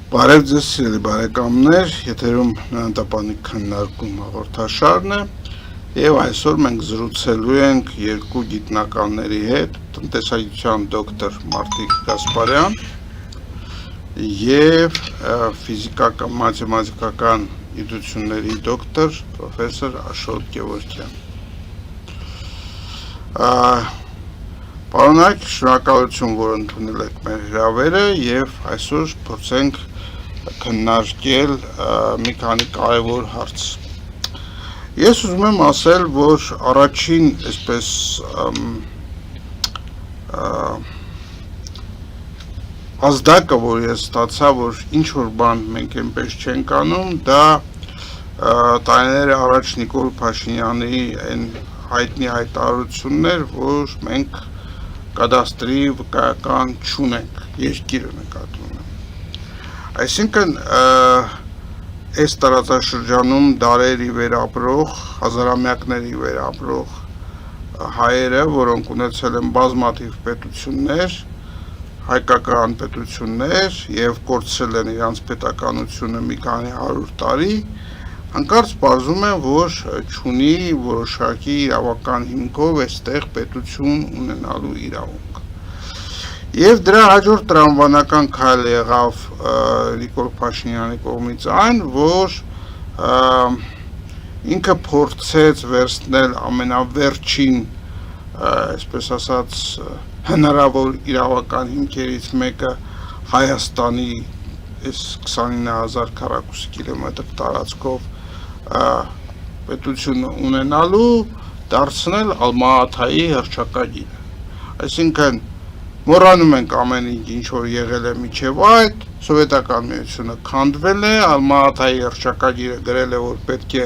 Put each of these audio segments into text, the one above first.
Բարև ձեզ սիրելի բարեկամներ, եթերում նանտապանիկ քննարկում հաղորդաշարն է եւ այսօր մենք զրուցելու ենք երկու գիտնականների հետ, տնտեսագիտության դոկտոր Մարտիկ Գասպարյան եւ ֆիզիկական մաթեմատիկական գիտությունների դոկտոր պրոֆեսոր Աշոտ Գևորգյան։ Պարոնայք, շնորհակալություն, որ ընդունել եք մեր հրավերը եւ այսօր փորձենք քննարկել մի քանի կարևոր հարց։ Ես ուզում եմ ասել, որ առաջին այսպես ազդակը, որ ես ստացա, որ ինչ որ բան մենք այնպես չենք անում, դա տարիներ առաջ Նիկոլ Փաշինյանի այն հայտնի հայտարարությունն էր, որ մենք կադաստրի վկայական չունենք, երկիրը նկատի ունեմ։ Այսինքն այս տարածաշրջանում դարերի վեր ապրող, հազարամյակների վեր ապրող հայերը, որոնք ունեցել են բազմաթիվ պետություններ, հայկական պետություններ եւ կորցրել են իրանց պետականությունը մի քանի 100 տարի, հանկարծ պարզում են, որ չունի որոշակի իրավական հիմքով այստեղ պետություն ունենալու իրավունք։ Եվ դրա հաջորդ տրամաբանական քայլը եղավ Նիկոլ Փաշինյանի կողմից այն, որ ինքը փորձեց վերցնել ամենավերջին, այսպես ասած, հնարավոր իրավական հիմքերից մեկը Հայաստանի այս 29000 քառակուսի կիլոմետր տարածքով պետություն ունենալու դարձնել Ալմա-Աթայի հռչակագիրը։ Այսինքն մոռանում ենք ամեն ինչ որ եղել է միջև այդ, սովետական միությունը քանդվել է, Ալմա-Աթայի հռչակագիրը գրել է, որ պետք է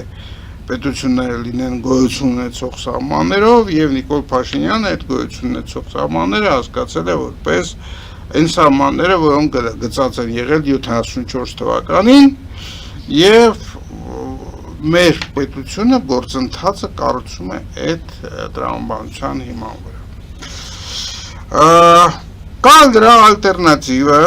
պետությունները լինեն գոյություն ունեցող սահմաններով, եւ Նիկոլ Փաշինյանը այդ գոյություն ունեցող սահմանները հասկացել է որպես այն սահմանները, որոնք գծած են եղել 74 թվականին, եւ մեր պետությունը գործընթացը կառուցում է այդ տրամաբանության հիման վրա։ Կա դրա ալտերնատիվը,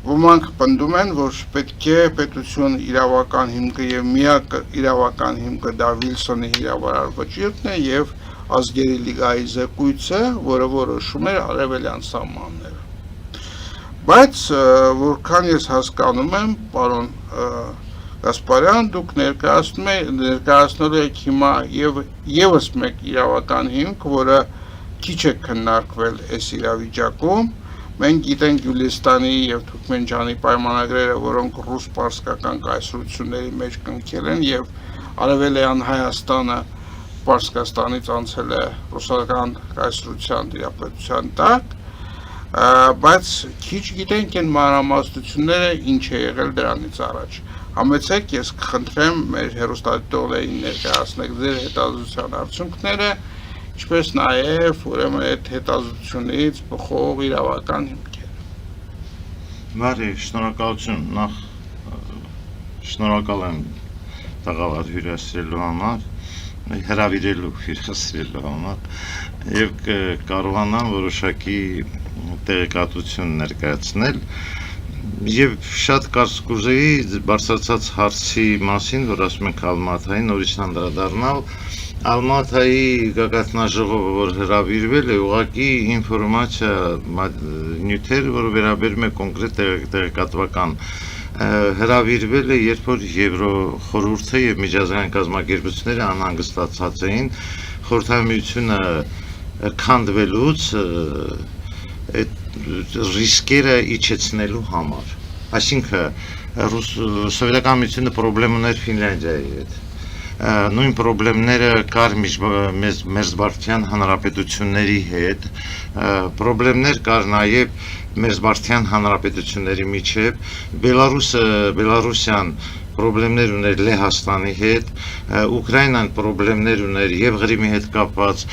ոմանք պնդում են, որ պետք է պետություն իրավական հիմքը եւ միակ իրավական հիմքը դա Վիլսոնի հրավարար վճիռն է եւ ազգերի լիգայի զեկույցը, որը որոշում է արևելյան սահմանները։ Բայց որքան ես հասկանում եմ, պարոն Գասպարյան, դուք ներկայացնելու եք հիմա եւս մեկ իրավական հիմք, որը քիչ է քննարկվել այս իրավիճակում։ Մենք գիտենք Գյուլիստանի եւ Թուրքմենջանի պայմանագրերը, որոնք ռուս-պարսկական կայսրությունների մեջ կնքել են եւ արևելյան Հայաստանը Պարսկաստանից անցել է ռուսական կայսրության դիապետության տակ, բայց քիչ գիտենք այն մանրամասնությունները ինչ է եղել դրանից առաջ։ Համեցեք ես կխնդրեմ մեր հեռուստադիտողներին ներկայացնեք ձեր հետազոտության արդյունքները, ինչպես նաև ուրեմն այդ հետազոտությունից բխող իրավական հիմքերը։ Բարի, շնորհակալություն, նախ շնորհակալ եմ տաղավար հյուրասիրելու համար, հրավիրելու հյուրասիրելու համար եւ կարողանամ որոշակի տեղեկատվություն ներկայացնել եւ շատ կարճ կուզեի բարձրացած հարցի մասին, որ ասում ենք Ալմա-Աթայի նորից անդրադառնալ։ Ալմա-Աթայի գագաթնաժողովը, որ հրավիրվել է, ուղղակի ինֆորմացիա նյութեր, որ վերաբերում է կոնկրետ տեղեկատվական հրավիրվել է, երբ որ Եվրոխորհուրդը եւ միջազգային կազմակերպությունները անհանգստացած էին խորհրդամիությունը քանդվելուց այդ ռիսկերը իջեցնելու համար։ Այսինքն սովետական միությունը պրոբլեմ ուներ Ֆինլանդիայի հետ։ Նույն պրոբլեմները կար Մերձբալթյան հանրապետությունների հետ, պրոբլեմներ կար նաև Մերձբալթյան հանրապետությունների միջև, Բելարուսյան պրոբլեմներ ուներ Լեհաստանի հետ, Ուկրաինան պրոբլեմներ ուներ եւ Ղրիմի հետ կապված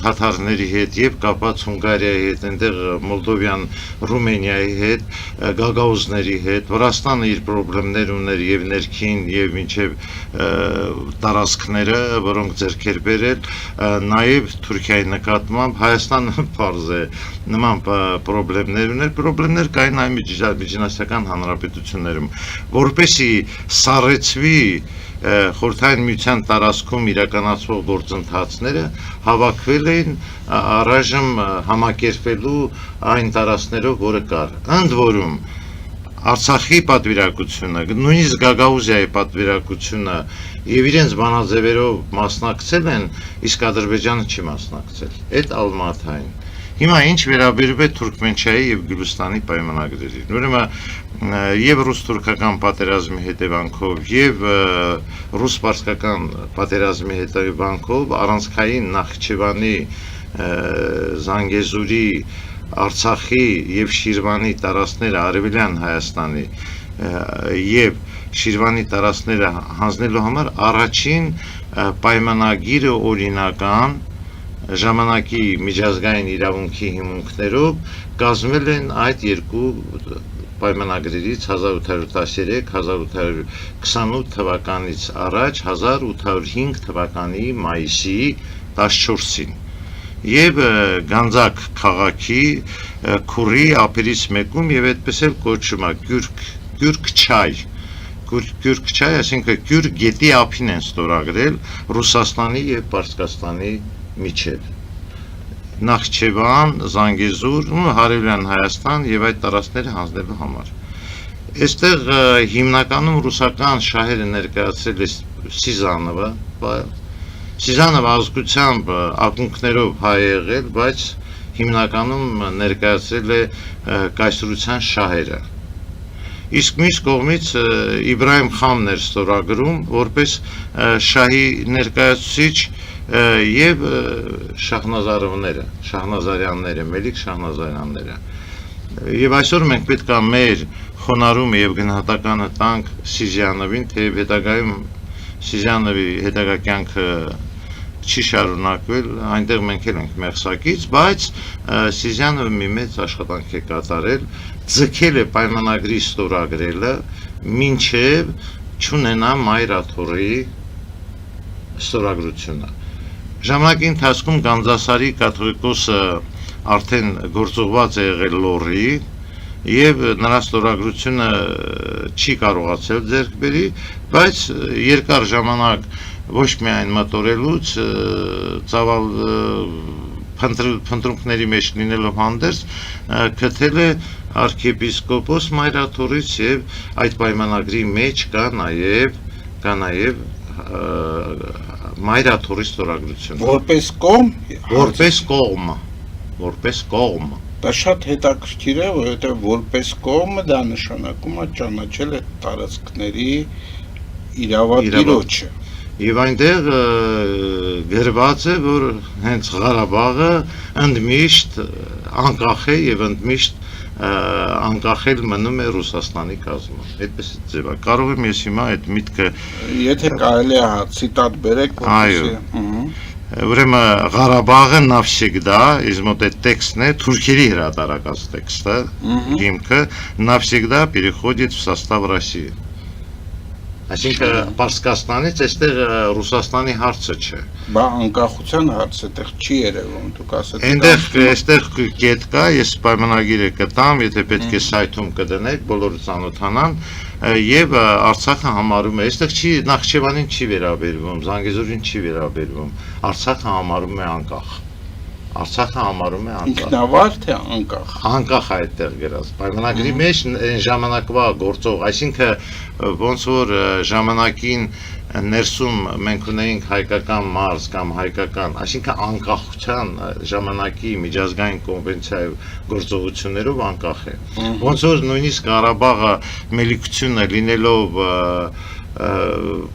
թաթարների հետ եւ կապված Հունգարիայի հետ, այնտեղ Մոլդովյան, Ռումենիայի հետ, գագաուզների հետ, Վրաստանը իր պրոբլեմներ ուներ եւ ներքին եւ մինչեւ տարածքները, որոնք ձեռք էր բերել, նաեւ Թուրքիայի նկատմամբ Հայաստանը պարզ է նման պրոբլեմներ կային այ միջինասիական հանրապետություններում, որպեսի սառեցվի Խորհրդային Միության տարածքում իրականացվող գործընթացները հավաքվել էին առայժմ համակերպելու այն տարածքներով, որը կար։ Ընդ որում Արցախի պատվիրակությունը, նույնիսկ Գագաուզիայի պատվիրակությունը եւ իրենց բանաձևերով մասնակցել են, իսկ Ադրբեջանը չի մասնակցել։ Այդ Ալմատային։ Հիմա ինչ վերաբերում է Թուրքմենչայի եւ Գյուլստանի պայմանագրերին։ Ուրեմն եւ ռուս-թուրքական պատերազմի հետևանքով եւ ռուս-պարսկական պատերազմի հետևանքով առանցքային Նախիջևանի, Զանգեզուրի, Արցախի եւ Շիրվանի տարածքները Արևելյան Հայաստանի եւ Շիրվանի տարածքները հանձնելու համար առաջին պայմանագիրը օրինական ժամանակի միջազգային իրավունքի հիմունքներով կազմվել են այդ երկու պայմանագրերից 1813-1828 թվականից առաջ 1805 թվականի մայիսի 14-ին եւ Գանձակ քաղաքի քուրի ափերից մեկում եւ այդպես էլ կոչվում է Գյուրք-չայ, այսինքն Գյուր գետի ափին են ստորագրել Ռուսաստանի եւ Պարսկաստանի միջև։ Նախիջևան, Զանգեզուր, Հարևան Հայաստան եւ այդ տարածքները հանձնելու համար։ Այստեղ հիմնականում ռուսական շահերը ներկայացրել է Սիզանովը ազգությամբ ակունքներով հայ եղել, բայց հիմնականում ներկայացրել է կայսրության շահերը։ Իսկ մյուս կողմից Իբրահիմ խանն էր ստորագրում որպես շահի ներկայացուցիչ եւ Շահնազարյանները, Մելիք Շահնազարյանները։ Եվ այսօր մենք պետք է մեր խոնարհումը եւ գնահատականը տանք Սիզյановին, թեև հետագայում Սիզյանովի հետագա կյանքը չի շարունակվել, այնտեղ մենք էլ ենք մեղսակից, բայց Սիզյանովը մի մեծ աշխատանք է կատարել, ձգել է պայմանագրի ստորագրելը, մինչև չունենա մայրաթորի ստորագրությունը։ Ժամանակի ընթացքում Գանձասարի կաթողիկոսը արդեն գործողված է եղել լոռի եւ նրա ստորագրությունը չի կարողացել ձեռք բերի, բայց երկար ժամանակ ոչ միայն մտորելուց ծավալ փնտրունքների մեջ լինելով հանդերձ գտել է arczepiskopos մայրաթորից եւ այդ պայմանագրի մեջ կա նաեւ մայրաթորի ստորագրությունը որպես կողմ Դա շատ հետաքրքիր է, որովհետև որպես կողմ դա նշանակում է ճանաչել այդ տարածքների իրավատիրոջը։ Եվ այնտեղ գրված է, որ հենց Ղարաբաղը ընդմիշտ անկախ է եւ ընդմիշտ անկախել մնում է Ռուսաստանի կազմում։ Այդպես է ձևա։ Կարող եմ ես հիմա այդ միտքը Եթե կարելի է ցիտատ բերեք, որպեսզի Ուրեմն Ղարաբաղը навсегда, из мот այդ տեքստն է, թուրքերի հրատարակած տեքստը, հիմքը навсегда переходит в состав России։ Այսինքն Պարսկաստանից այստեղ Ռուսաստանի հարցը չէ։ Բա անկախության հարցը այդտեղ չի երևում, դուք ասացիք։ Այստեղ կետ կա, ես պայմանագիրը կտամ, եթե պետք է սայթում կդնեք, բոլորը ծանոթանան, եւ Արցախը համարում է, այստեղ չի Նախիջևանին չի վերաբերվում, Զանգեզուրին չի վերաբերվում, Արցախը համարում է անկախ։ Արցախը համարում է անկախ։ Ինքնավար թե անկախ։ Անկախ է այդտեղ գրած։ Պայմանագրի մեջ այն ժամանակվա գործող, այսինքն ոնց որ ժամանակին ներսում մենք ունեինք հայկական մարզ կամ հայկական, այսինքն անկախության ժամանակի միջազգային կոնվենցիայով գործողություններով անկախ է։ Ոնց որ նույնիսկ Ղարաբաղը մելիքությունը լինելով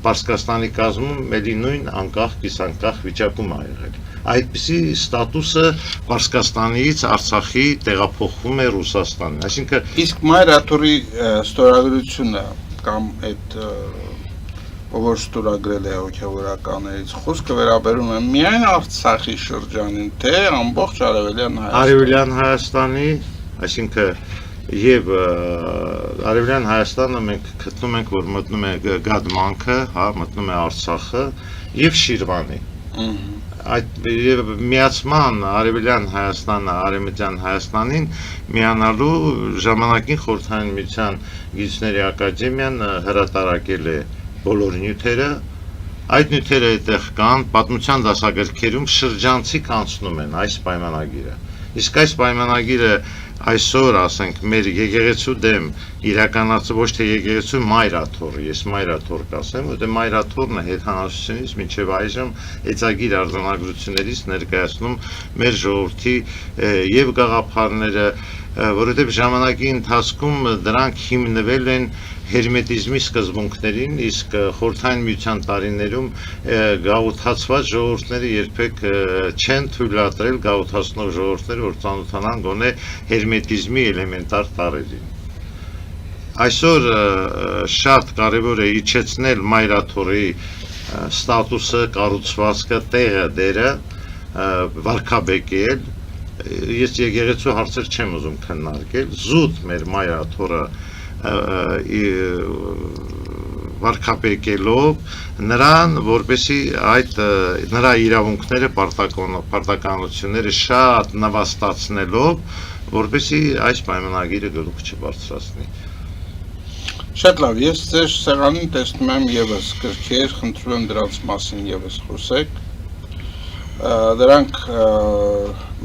Պարսկաստանի կազմում էլի նույն անկախ, կիսանկախ վիճակում է եղել։ Այդպիսի ստատուսը Պարսկաստանից Արցախի տեղափոխվում է Ռուսաստանին, այսինքն իսկ մայրաթորի ստորագրությունը կամ այդ ով ստորագրել է հոգևորականներից խոսքը վերաբերում է միայն Արցախի շրջանին, թե ամբողջ Արևելյան Հայաստանի, այսինքն եւ Արևելյան Հայաստանը մենք գտնում ենք, որ մտնում է Գադմանքը, հա, մտնում է Արցախը եւ Շիրվանի։ այդ միացման Արևելյան Հայաստանը Արևմտյան Հայաստանին միանալու ժամանակին Խորհրդային Միության Գիտությունների Ակադեմիան հրատարակել է բոլոր նյութերը, այդ նյութերը այդտեղ կան, պատմության դասագրքերում շրջանցիկ անցնում են այս պայմանագիրը, իսկ այս պայմանագիրը այսօր ասենք մեր եկեղեցու դեմ իրականացը ոչ թե եկեղեցու մայրաթոռ, ես մայրաթոռ կասեմ, որտեղ մայրաթոռն է հեթանոսությունից մինչև այժմ էծագիր արձանագրություններից ներկայացնում մեր ժողովրդի եւ գաղափարները, որովհետեւ ժամանակի ընթացքում դրանք հիմնվել են հերմետիզմի սկզբունքներին, իսկ Խորհրդային Միության տարիներում գաղութացված ժողովուրդները երբեք չեն թույլատրել գաղութացնող ժողովուրդները, որ ծանոթանան գոնե հերմետիզմի էլեմենտար տարրերին։ Այսօր շատ կարևոր է իջեցնել մայրաթոռի ստատուսը, կառուցվածքը, տեղը, դերը, վարքաբեկել։ Ես եկեղեցու հարցեր չեմ ուզում քննարկել, զուտ մեր մայրաթոռը վարքապեկելով նրան, որպեսի այդ նրա իրավունքները, պարտականությունները շատ նվաստացնելով, որպեսի այս պայմանագիրը գլուխ չբարձրացնի։ Շատ լավ, ես ձեր սեղանին տեսնում եմ եւս գրքեր, խնդրում եմ դրանց մասին եւս խոսեք։ Դրանք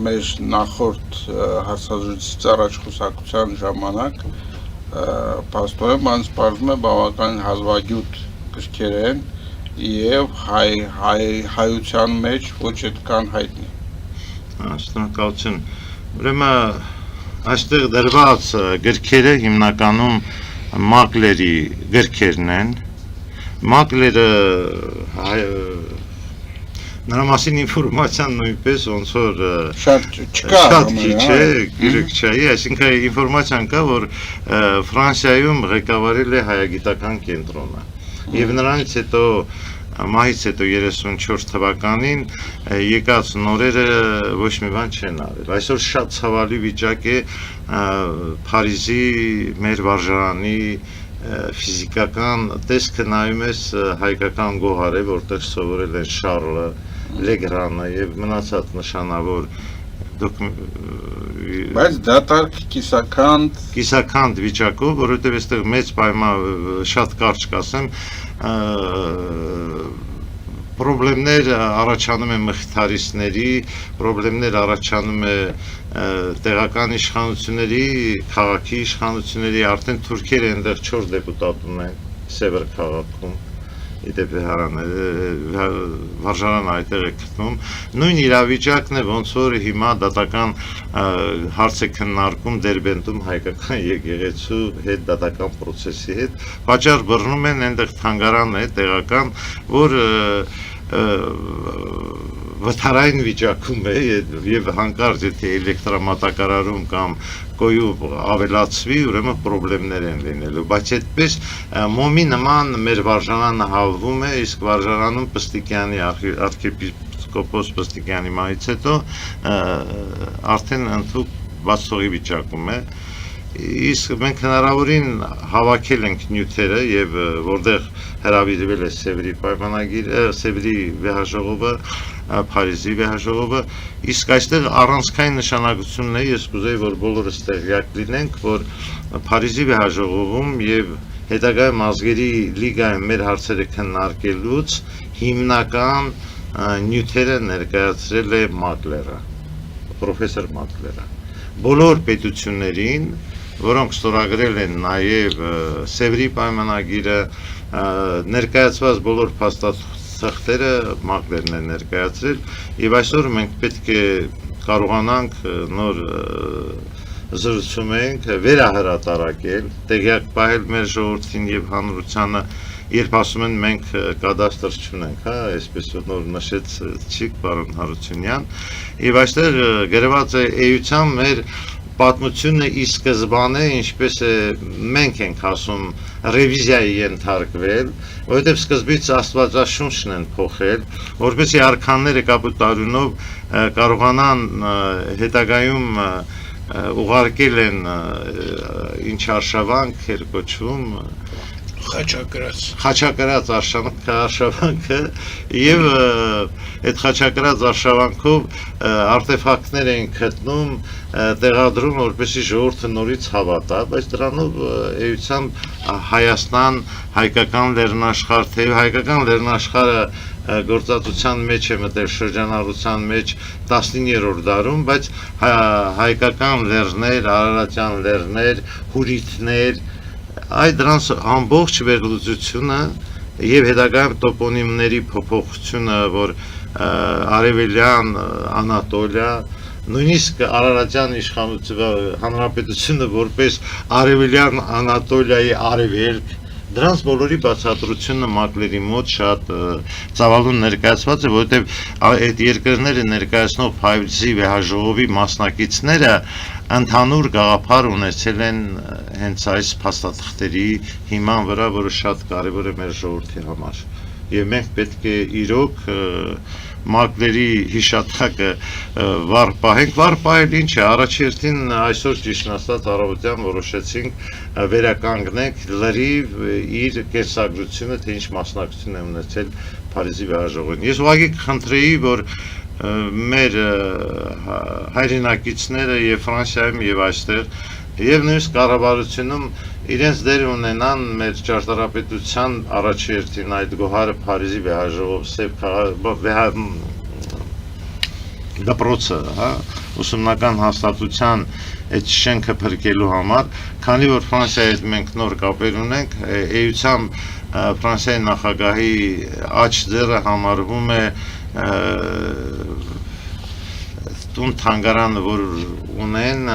մեր նախորդ հարցազրույցից առաջ խոսակցության ժամանակ Պաստորեն բանց պարզում է բավական հազվագյուտ գրքեր են և հայության մեջ ոչ այդքան հայտնի։ Շնորհակալություն։ Ուրեմն այստեղ դրված գրքերը հիմնականում Մակլերի գրքերն են։ Մակլերը նրա մասին ինֆորմացիան նույնպես ոնց որ շատ չկա, շատ քիչ է, գիրք չէ, այսինքն ինֆորմացիան կա, որ Ֆրանսիայում ղեկավարել է հայագիտական կենտրոնը։ Եվ նրանից հետո մահից հետո 34 թվականին եկած նորերը ոչ մի բան չեն արել։ Այսօր շատ ցավալի վիճակ է Փարիզի մեր վարժարանի ֆիզիկական տեսքը նայում ես հայկական գոհարը, որտեղ սովորել են Շարլը, Լեգրանը եւ մնացած նշանավոր բայց դատարկ կիսաքանդ վիճակով, որովհետեւ այստեղ մեծ պայման շատ կարճ կասեմ, պրոբլեմներ առաջանում են մխիթարիստների, պրոբլեմներ առաջանում է տեղական իշխանությունների, քաղաքի իշխանությունների, արդեն թուրքերը այնտեղ 4 դեպուտատ ունեն Սևր քաղաքում, իդեպ վարժարանը այդտեղ է գտնում, նույն իրավիճակն է, ոնց որ հիմա դատական հարց է քննարկում Դերբենտում հայկական եկեղեցու հետ դատական process-ի հետ, պատճառ բռնում են այնտեղ թանգարան է տեղական, որ վթարային վիճակում է եւ հանկարծ եթե էլեկտրամատակարարում կամ կոյու ավելացվի, ուրեմն պրոբլեմներ են լինելու, բայց այդպես մոմի նման մեր վարժարանը հավվում է, իսկ վարժարանում Պստիկյանի arczepiskopos Պստիկյանի մահից հետո արդեն ընդհանուր բացողի վիճակում է, իսկ մենք հնարավորին հավաքել ենք նյութերը եւ որտեղ հրավիրվել է Սևրի պայմանագիրը, Սևրի վեհաժողովը, Փարիզի վեհաժողովը, իսկ այստեղ առանցքային նշանակությունն է, ես կուզեի, որ բոլորս տեղյակ լինենք, որ Փարիզի վեհաժողովում եւ հետագայում ազգերի լիգայում մեր հարցերը քննարկելուց հիմնական նյութերը ներկայացրել է Մակլերը, պրոֆեսոր Մակլերը։ Բոլոր պետություններին, որոնք ստորագրել են նաև Սևրի պայմանագիրը, ներկայացված բոլոր փաստաթղթերը Մակլերն են ներկայացրել, եւ այսօր մենք պետք է կարողանանք նոր զրուցումենք վերահրատարակել, տեղյակ պահել մեր ժողովրդին եւ հանրությանը, երբ ասում են մենք կադաստր չունենք, հա, այսպես նոր նշեց Չիկ պարոն Հարությունյան, եւ այստեղ գրված է էության մեր պատմությունը ի սկզբանե, ինչպես է մենք ենք ասում, ռևիզիայի ենթարկվել, որովհետև սկզբից Աստվածաշունչն են փոխել, որպեսզի արքանները կապուտարյունով կարողանան հետագայում ուղարկել են ինչ արշավանք էր կոչվում, խաչակրած արշավանքը եւ այդ խաչակրած արշավանքով արտեֆակտներ են գտնում տեղադրում որպեսզի ժողովուրդը նորից հավատա, բայց դրանով էությամբ Հայաստան, հայկական լեռնաշխարհ, թե հայկական լեռնաշխարհը գործածության մեջ է մտել շրջանառության մեջ 19-րդ դարում, բայց հայկական լեռներ, արարատյան լեռներ, հուրիթներ, այդ դրանց ամբողջ վերլուծությունը եւ հետագայում տոպոնիմների փոփոխությունը, որ արևելյան Անատոլիա, նույնիսկ Արարատյան իշխանությունը հանրապետությունը որպես արևելյան Անատոլիայի արևելք, դրանց բոլորի բացատրությունը մակլերի մոտ շատ ծավալուն ներկայացված է, որովհետև այդ երկրները ներկայացնող 5G վեհաժողովի մասնակիցները ընդհանուր գաղափար ունեցել են հենց այս փաստաթղթերի հիման վրա, որը շատ կարևոր է մեր ժողովրդի համար։ Եվ մենք պետք է իրոք մակլերի հիշատակը վառ պահենք, վառ պահել ինչ է, առաջերտին այսօր ճիշտն ասած առավոտյան որոշեցինք վերականգնենք լրիվ իր կենսագրությունը, թե ինչ մասնակցություն է ունեցել Փարիզի վեհաժողովին։ Ես ուղղակի կխնդրեի, որ մեր հայրենակիցները եւ Ֆրանսիայում եւ այստեղ եւ նույնիսկ կառավարությունում իրենց դեր ունենան մեր ճարտարապետության առաջերտին այդ գոհարը Փարիզի վեհաժողով սև դպրոցը, ուսումնական հաստատության այդ շենքը փրկելու համար, քանի որ Ֆրանսիայի հետ մենք նոր կապեր ունենք, էությամբ Ֆրանսիայի նախագահի աջ ձեռը համարվում է տուն թանգարանը, որ ունեն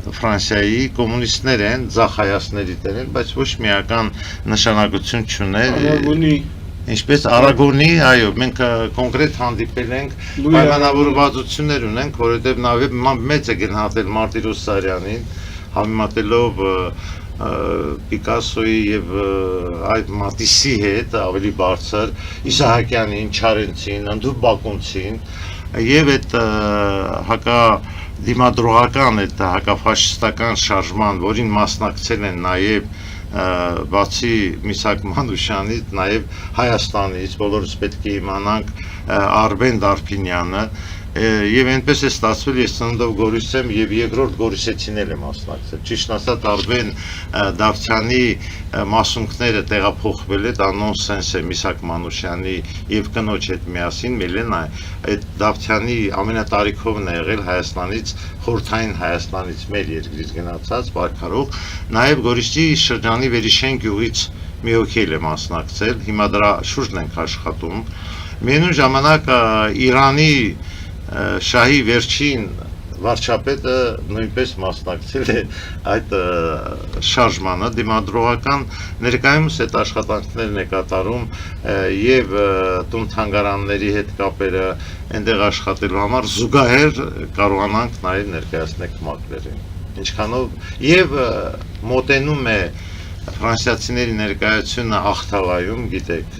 Ֆրանսիայի կոմունիստներ են, ձախ հայացների տերեն, բայց ոչ միական նշանակություն չունի։ Ինչպես Արագոնի, այո, մենք կոնկրետ հանդիպել ենք, պայմանավորվածություններ ունենք, որովհետև նա մեծ է գնահատել Մարտիրոս Սարյանին, համեմատելով Պիկասոյի եւ այդ Մատիսի հետ ավելի բարձր, Իսահակյանին, Չարենցին, ընդհանուր Բակունցին եւ այդ դիմադրողական այդ հակաֆաշիստական շարժման, որին մասնակցել են նաեւ բացի Միսակ Մանուշյանից, նաեւ Հայաստանից, բոլորս պետք է իմանանք Արբեն Դարփինյանը, եւ այնպես է ստացվել, ես ծննդով Գորիս եմ եւ երկրորդ Գորիսեցին եմ մասնակցել։ Ճիշտ ասած Արբեն Դավթյանի մասունքները տեղափոխվել է, դա նոնսենս է Միսակ Մանուշյանի եւ կնոջ հետ միասին Միլենա այդ Դավթյանի ամենատարիքովն է եղել Հայաստանից, խորհրդային Հայաստանից մեր երկրից գնացած պայքարող, նաեւ Գորիսի շրջանի Վերիշեն գյուղից մի հոգի է մասնակցել, հիմա դրա շուրջն ենք աշխատում։ Միևնույն ժամանակ Իրանի շահի վերջին վարչապետը նույնպես մասնակցել է այդ շարժմանը, դիմադրողական ներկայումս այդ աշխատանքներն է կատարում եւ տուն թանգարանների հետ կապերը այնտեղ աշխատելու համար զուգահեռ կարողանանք նաեւ ներկայացնել մակլերին։ Ինչքանով եւ մոտենում է ֆրանսիացիների ներկայությունը Ախտալայում, գիտեք,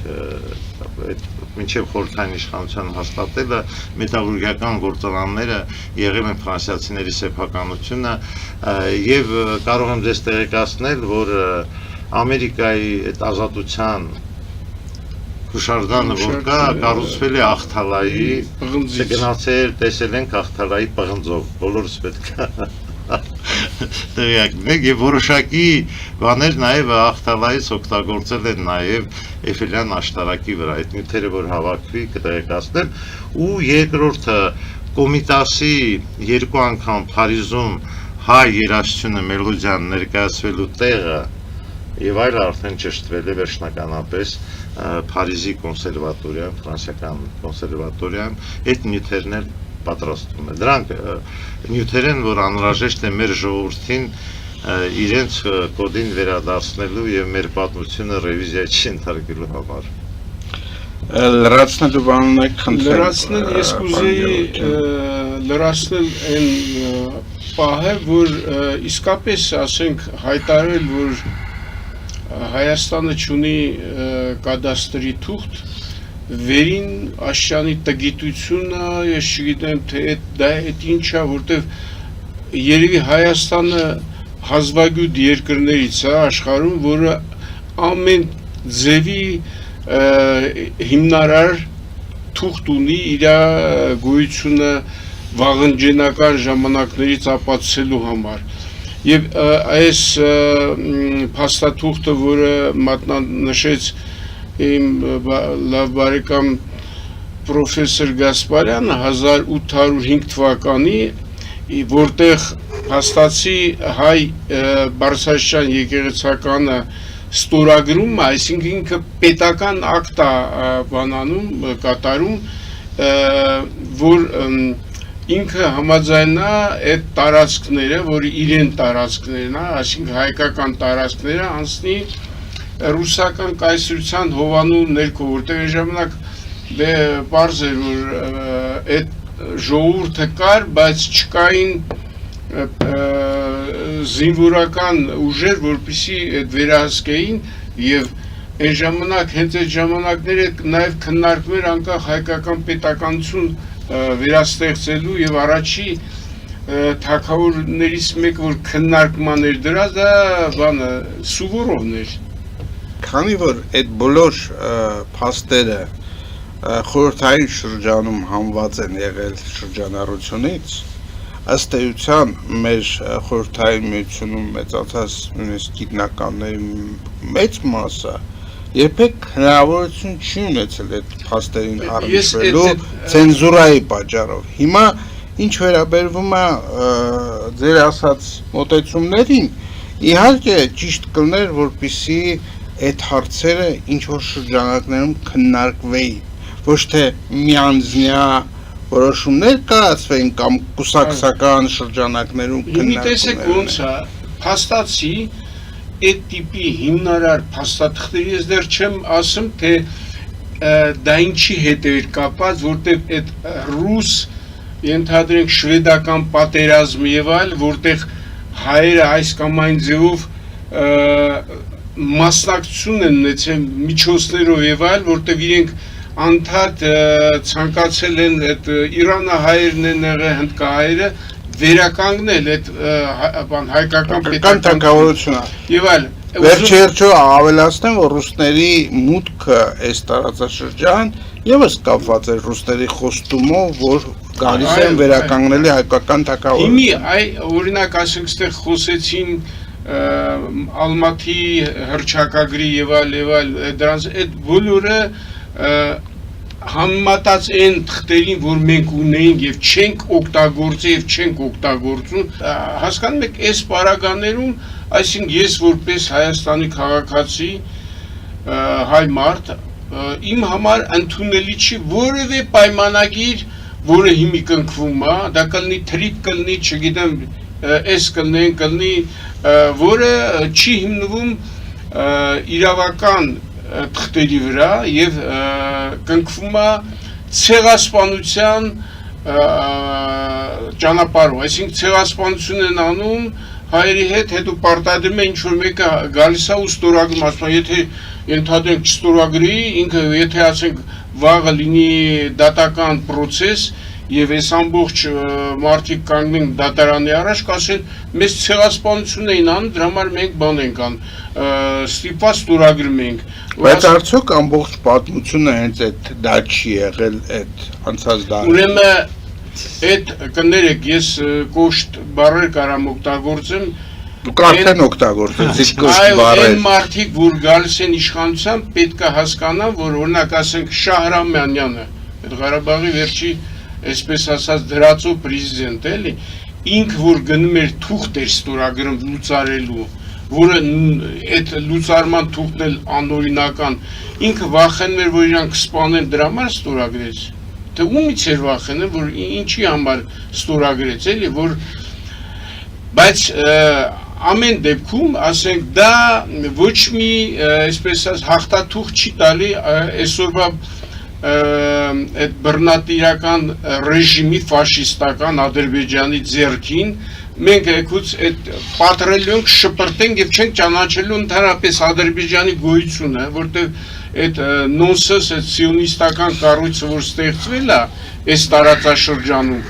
մինչև խորհրդային իշխանության հաստատելը մետալուրգիական գործարանները եղել են ֆրանսիացիների սեփականությունը եւ կարող եմ ձեզ տեղեկացնել, որ Ամերիկայի այդ ազատության հուշարձանը որ կա, կառուցվել է Ախտալայի, գնացել, տեսել ենք Ախտալայի պղնձով, բոլորս պետք է տեղյակնենք եւ որոշակի բաներ նաեւ Ախտալայից օգտագործել են նաեւ Էֆելյան աշտարակի վրա այդ նյութերը որ հավաքվի կտեղեկացնեմ ու երկրորդը Կոմիտասի երկու անգամ Փարիզում հայ երաժշտությունը մելոդիան ներկայացվելու տեղը եւ այլ արդեն ճշտվել է վերջնականապես Փարիզի կոնսերվատորիայում, ֆրանսիական կոնսերվատորիայում այդ նյութերն էլ պատրաստում է։ Դրանք նյութեր են, որ անհրաժեշտ է մեր ժողովրդին իրենց կոդին վերադարձնելու եւ մեր պատմությունը ռևիզիայի չընթարկելու համար։ Լրացնելու բանն եք խնդրել։ Լրացնել ես կուզեի լրացնել այն պահը, որ իսկապես ասենք հայտարարել, որ Հայաստանը ունի կադաստրի թուղթ, վերին աշճանի տգիտությունը, ես չգիտեմ թե դա այդ ինչ է, որտեվ երևի Հայաստանը հազվագյուտ երկրներից է աշխարհում, որը ամեն ձևի հիմնարար թուղթ ունի իր գոյությունը վաղնջենական ժամանակներից ապացուցելու համար։ Եվ այս փաստաթուղթը, որը մատնանշեց իմ լավ բարեկամ պրոֆեսոր Գասպարյանը 1805 թվականի, որտեղ փաստացի հայ բարձրաստիճան եկեղեցականը ստորագրում, այսինքն ինքը պետական ակտ է բանանում, կատարում, որ ինքը համաձայնա այդ տարածքները, որ իրեն տարածքներն է, այսինքն հայկական տարածքները անցնի ռուսական կայսրության հովանու ներքո, որտեղ այն ժամանակ պարզ էր, որ այդ ժողովուրդը կար, բայց չկային զինվորական ուժեր, որպեսզի այդ վերահսկեին, եւ այն ժամանակ հենց այդ ժամանակները նաեւ քննարկվում էր անկախ հայկական պետականություն վերաստեղծելու եւ առաջի թագավորներից մեկը, որ քննարկման էր դրած, դա բանը Սուվորովն էր։ Քանի որ այդ բոլոր փաստերը խորհրդային շրջանում համված են եղել շրջանառությունից, ըստ էության մեր խորհրդային միությունում մեծացած նույնիսկ գիտնականների մեծ մասը երբեք հնարավորություն չի ունեցել այդ փաստերին առնչվելու ցենզուրայի պատճառով։ Հիմա ինչ վերաբերվում է ձեր ասած մոտեցումներին, իհարկե ճիշտ կլներ, որպեսզի այդ հարցերը ինչ որ շրջանակներում քննարկվեին, ոչ թե միանձնյա որոշումներ կայացվեին կամ կուսակցական շրջանակներում քննարկումներ։ Տեսեք ոնց է, փաստացի այդ տիպի հիմնարար փաստաթղթերի ես դեռ չեմ ասում, թե դա ինչի հետ էր կապված, որտեղ այդ ռուս ենթադրենք շվեդական պատերազմը եւ այլ, որտեղ հայերը այս կամ այն ձևով մասնակցություն են ունեցել միջոցներով եւ այլ, որտեղ իրենք անդադ ցանկացել են այդ իրանահայերն են եղել, հնդկահայերը վերականգնել այդ հայկական պետական թագավորությունը եւ այլ։ Վերջերջո ավելացնեմ, որ ռուսների մուտքը այս տարածաշրջան եւս կապված է ռուսների խոստումով, որ գալիս են վերականգնելի հայկական թագավորությունը։ Հիմի օրինակ ասենք այստեղ խոսեցին Ալմատի հռչակագրի եւ այլ դրանց այդ բոլորը համեմատած այն թղթերին, որ մենք ունեինք եւ չենք օգտագործել եւ չենք օգտագործում, հասկանում եք, այս պարագաներում, այսինքն ես որպես Հայաստանի քաղաքացի հայ մարդ, իմ համար ընդունելի չի որևէ պայմանագիր, որը հիմի կնքվում է, դա կլինի թրիկ, կլինի, չգիտեմ, այս կլինի, որը չի հիմնվում իրավական թղթերի վրա եւ կնքվում է ցեղասպանության ճանապարհով, այսինքն ցեղասպանություն են անում հայերի հետ, հետո պարտադրում է ինչ որ մեկը գալիս է ու ստորագրում, ասում է, եթե ենթադրենք չստորագրի, ինքը եթե ասենք վաղը լինի դատական process եւ այս ամբողջ մարդիկ կանգնեն դատարանի առաջ, կասեն, մեզ ցեղասպանություն էին անում, դրա համար մենք բան ենք ան, ստիպված ստորագրում ենք։ Բայց արդյոք ամբողջ պատմությունը հենց այդ դա չի եղել այդ անցած դարերում։ Ուրեմն այդ կներեք, ես կոշտ բառեր կարամ օգտագործեմ։ Դուք արդեն օգտագործեցիք կոշտ բառեր։ Այն մարդիկ, որ գալիս են իշխանության, պետք է հասկանան, որ օրինակ ասենք Շահրամանյանը, այդ Ղարաբաղի վերջի, այսպես ասած, դրածո պրեզիդենտ էլի, ինքը որ գնում էր թուղթ էր ստորագրում լուծարելու, որը այդ լուծարման թուղթն էլ անօրինական, ինքը վախենում էր, որ իրանք սպանեն, դրա համար ստորագրեց։ Թե ումից էր վախենում, որ ինչի համար ստորագրեց, էլի, որ բայց ամեն դեպքում, ասենք, դա ոչ մի, այսպես ասած, հաղթաթուղթ չի տալի այսօրվա այդ բռնատիրական ռեժիմի ֆաշիստական Ադրբեջանի ձեռքին, մենք եկուց այդ պատրելու ենք, շպրտենք եւ չենք ճանաչելու ընդհանրապես Ադրբեջանի գոյությունը, որտեղ այդ նոնսենս այդ սիոնիստական կառույցը որ ստեղծվել է այս տարածաշրջանում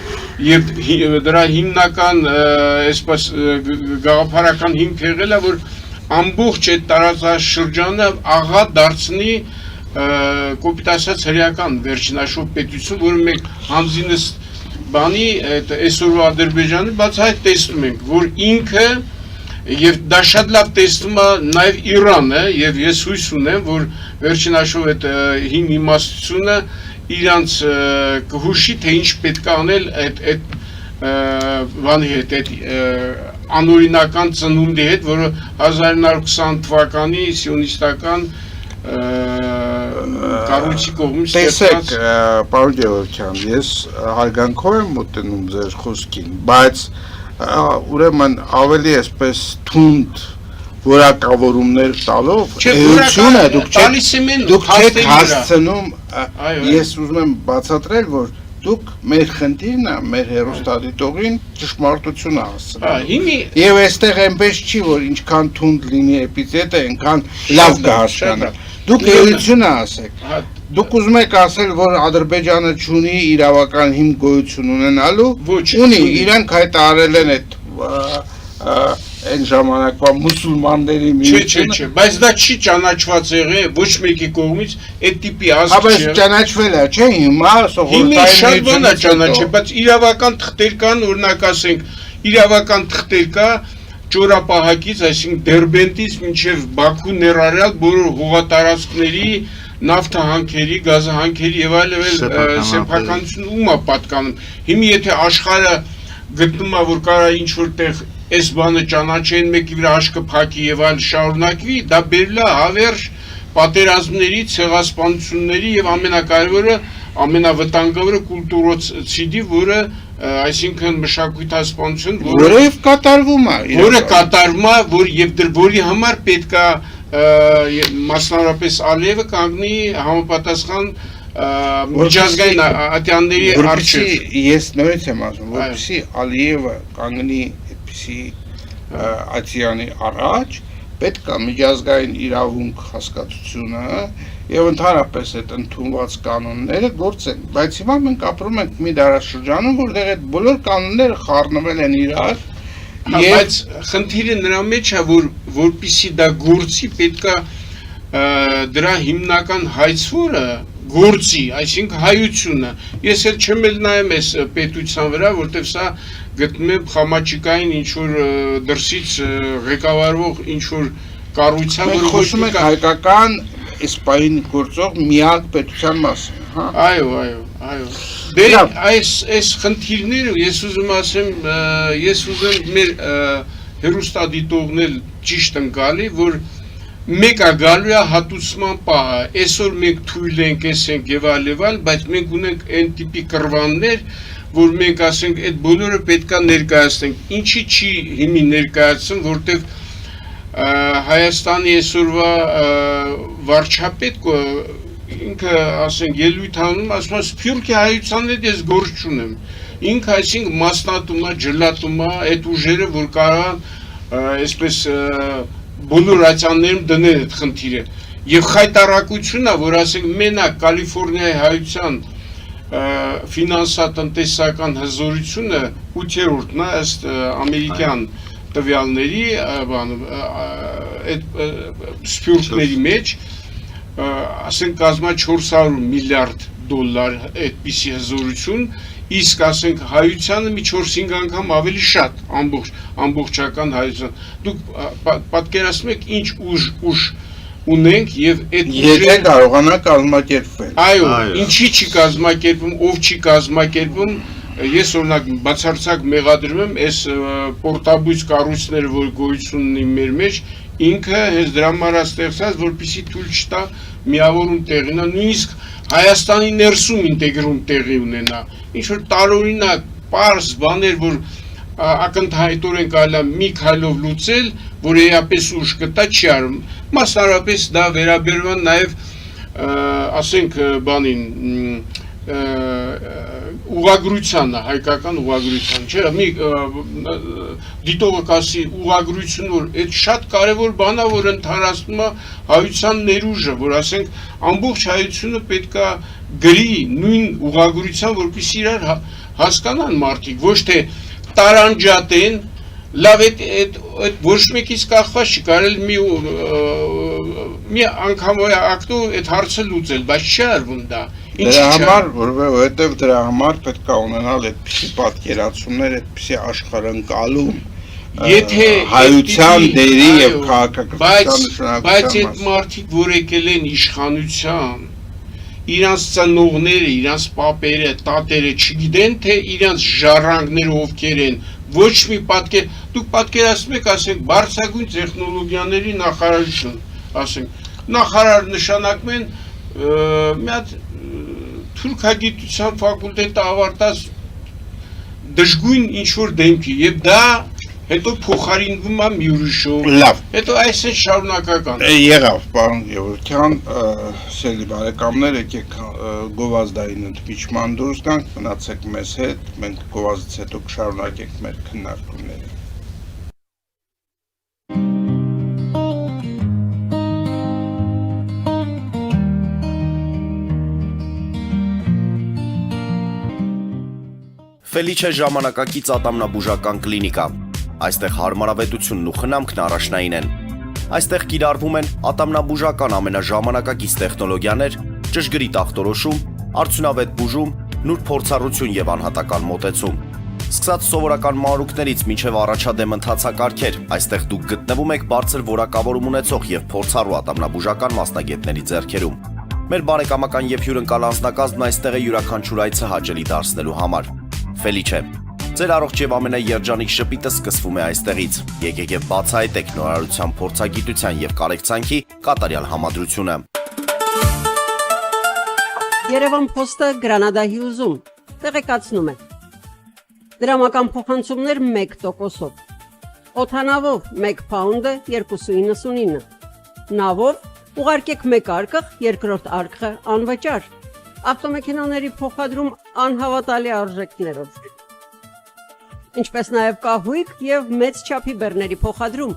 եւ դրա հիմնական այսպես գաղափարական հիմք եղել է որ ամբողջ այդ տարածաշրջանը աղա դարձնի կոպիտ ասած հրեական վերջնաշով պետություն, որը մենք համզինս բանի այսօրվա Ադրբեջանի բացահայտ տեսնում ենք, որ ինքը եւ դա շատ լավ տեսնում է նաեւ Իրանը եւ ես հույս ունեմ, որ վերջնաշով այդ հին իմաստությունը իրանց կհուշի թե ինչ պետք է անել այդ բանի հետ այդ անօրինական ծնունդի հետ, որը 1920 թվականի սիոնիստական կառույցի կողմից տեսեք, պարոն Գևորգյան, ես հարգանքով եմ մոտենում ձեր խոսքին, բայց ուրեմն ավելի այսպես թունդ որակավորումներ տալով էությունը դուք չեք հասցնում, ես ուզում եմ բացատրել, որ դուք մեր խնդիրն է, մեր հեռուստադիտողին ճշմարտությունը հասցնել։ Եվ այստեղ այնպես չի, որ ինչքան թունդ լինի էպիթետը, այնքան լավ կհասկանա։ Դուք էությունը ասեք։ Դուք ուզում եք ասել, որ Ադրբեջանը չունի իրավական հիմք գոյություն ունենալու, ունի, իրանք հայտարարել են այդ այն ժամանակվա մուսուլմանների միությունը։ Չէ, բայց դա չի ճանաչված եղել ոչ մեկի կողմից այդ տիպի ազգ չէ։ Բայց ճանաչվել է, չէ՞, հիմա սովորական շատ բան է ճանաչել, բայց իրավական թղթեր կան, օրինակ ասենք, իրավական թղթեր կա ճորապահակից, այսինքն Դերբենտից մինչև Բաքու ներառյալ բոլոր հողատարածքների նավթահանքերի, գազահանքերի եւ այլ սեփականություն ում է պատկանում։ Հիմա եթե աշխարհը գտնում է, որ կարա ինչ որտեղ այս բանը ճանաչեն մեկի վրա աշկը փակի եւ այլ շարունակվի, դա բերել է հավերժ պատերազմների, ցեղասպանությունների եւ ամենակարևորը, ամենավտանգավորը կուլտուրոցիդի, որը այսինքն մշակութասպանություն, որը կատարվում է, որը կատարվում է, որ եւ որի համար պետք է մասնավորապես Ալիևը կանգնի համապատասխան միջազգային ատյանների առջև։ Ես նորից եմ ասում, որպեսզի Ալիևը կանգնի այդպիսի ատյանի առաջ, պետք է միջազգային իրավունք հասկացությունը եւ ընդհանրապես այդ ընդունված կանոնները գործեն, բայց հիմա մենք ապրում ենք մի դարաշրջանում, որտեղ այդ բոլոր կանոնները խառնվել են իրար, բայց խնդիրը նրա մեջ է, որ որպեսզի դա գործի, պետք է դրա հիմնական հայցվորը գործի, այսինքն հայությունը։ Ես էլ չեմ էլ նայեմ այս պետության վրա, որտեղ սա գտնում եմ խամաչիկային ինչ որ դրսից ղեկավարվող ինչ որ կառույցը, որը խոսում է հայկական իսպային գործող միակ պետության մասին, հա։ Այո։ Դե այս խնդիրները ես ուզում ասեմ, ես ուզեմ մեր հեռուստադիտողներ ճիշտ ընկալի, որ մեկ է գալու է հատուցման պահը, այսօր մենք թույլ ենք, ենք եւ այլ, բայց մենք ունենք այն տիպի կռվաններ, որ մենք ասենք այդ բոլորը պետք է ներկայացնենք։ Ինչի չի հիմի ներկայացնում, որտեղ Հայաստանի այսօրվա վարչապետ ինքը ասենք ելույթ անում, ասում է Սփյուռքի հայության հետ ես գործ չունեմ։ Ինքը այսինքն մասնատում է, ջլատում է այդ ուժերը, որ կարան այսպես բոլոր ատյաններում դնել այդ խնդիրը։ Եվ խայտարակությունն է, որ ասենք մենակ Կալիֆոռնիայի հայության ֆինանսատնտեսական հզորությունը 8-րդն է ըստ ամերիկյան տվյալների, այդ սփյուռքների մեջ, ասենք կազմա 400 միլիարդ դոլար այդպիսի հզորություն, իսկ ասենք հայությանը մի 4-5 անգամ ավելի շատ ամբողջական հայության։ Դուք պատկերացնում եք ինչ ուժ ունենք եւ այդ եթե կարողանա կազմակերպվել։ Այո, ինչի չի կազմակերպում, ով չի կազմակերպում, ես օրինակ բացարձակ մեղադրում եմ այս պորտաբույս կառույցները, որ գոյություն ունի մեր մեջ, ինքը հենց դրա համար ստեղծած, որպեսզի թույլ չտա միավորում տեղի ունենա, նույնիսկ Հայաստանի ներսում ինտեգրում տեղի ունենա, ինչ որ տարօրինակ պարզ բաներ, որ ակնթայտորեն կարելի է մի քայլով լուծել, որ էապես ուժ կտա չի արում։ Մասնավորապես դա վերաբերվում նաև ասենք բանին ուղագրությանը, հայկական ուղագրության, չէ, մի դիտողը կասի ուղագրություն, որ այդ շատ կարևոր բան է, որ ընդհանրացնում է հայության ներուժը, որ ասենք ամբողջ հայությունը պետքա գրի նույն ուղագրության, որպեսզի իրար հասկանան մարդիկ, ոչ թե տարանջատեն, լավ այդ ոչ մեկից կախված չի, կարելի մի անգամ ակտու այդ հարցը լուծել, բայց չի արվում դա։ Դրա համար, որովհետև դրա համար պետք է ունենալ այդպիսի պատկերացումներ, այդպիսի աշխարհընկալում, հայության դերի եւ քաղաքակրթության նշանակության բայց այդ մարդիկ, որ եկել են իշխանության, իրանց ծնողները, իրանց պապերը, տատերը չգիտեն, թե իրանց ժառանգները ովքեր են, ոչ մի պատկեր, դուք պատկերացնում եք, ասենք, բարձրագույն տեխնոլոգիաների նախարարություն, ասենք, նախարար նշանակում են մի հատ թուրքագիտության ֆակուլտետը ավարտած դժգույն ինչ-որ դեմքի, եւ դա հետո փոխարինվում է մի ուրիշով, հետո այս է շարունակական։ Եղավ, պարոն Գևորգյան, սիրելի բարեկամներ, եկեք գովազդային ընդմիջման դուրս գանք, մնացեք մեզ հետ, մենք գովազդից հետո կշարունակենք մեր քննարկումները։ Ֆելիչե ժամանակակից ատամնաբուժական կլինիկա։ Այստեղ հարմարավետությունն ու խնամքն առաջնային են։ Այստեղ կիրառվում են ատամնաբուժական ամենաժամանակակից տեխնոլոգիաներ, ճշգրիտ ախտորոշում, արդյունավետ բուժում, նուրբ փորձառություն եւ անհատական մոտեցում։ Սկսած սովորական մանրուքներից մինչև առաջադեմ ընթացակարգեր, այստեղ դուք գտնվում եք բարձր որակավորում ունեցող եւ փորձառու ատամնաբուժական մասնագետների ձեռքերում։ Մեր բարեկամական եւ հյուրընկալ անձնակազմն այստեղ է յուրաքանչյուր այցը հաճելի դարձնելու համար։ Ֆելիչե, ձեր առողջ եւ ամենաերջանիկ շպիտը սկսվում է այստեղից։ Եկեք եւ բացահայտեք նորարարության, փորձագիտության եւ կարեկցանքի կատարյալ համադրությունը։ Երևան Փոստը Գրանադայի ուզում տեղեկացնում է։ Դրամական փոխանցումներ 1%-ով։ Օդանավով 1 փաունդը 2.99։ Նավով ուղարկեք 1 արկղ, երկրորդ արկղը անվճար։ Ավտոմեքենաների փոխադրում անհավատալի արժեքներով։ Ինչպես նաև կահույք եւ մեծ չափի բեռների փոխադրում։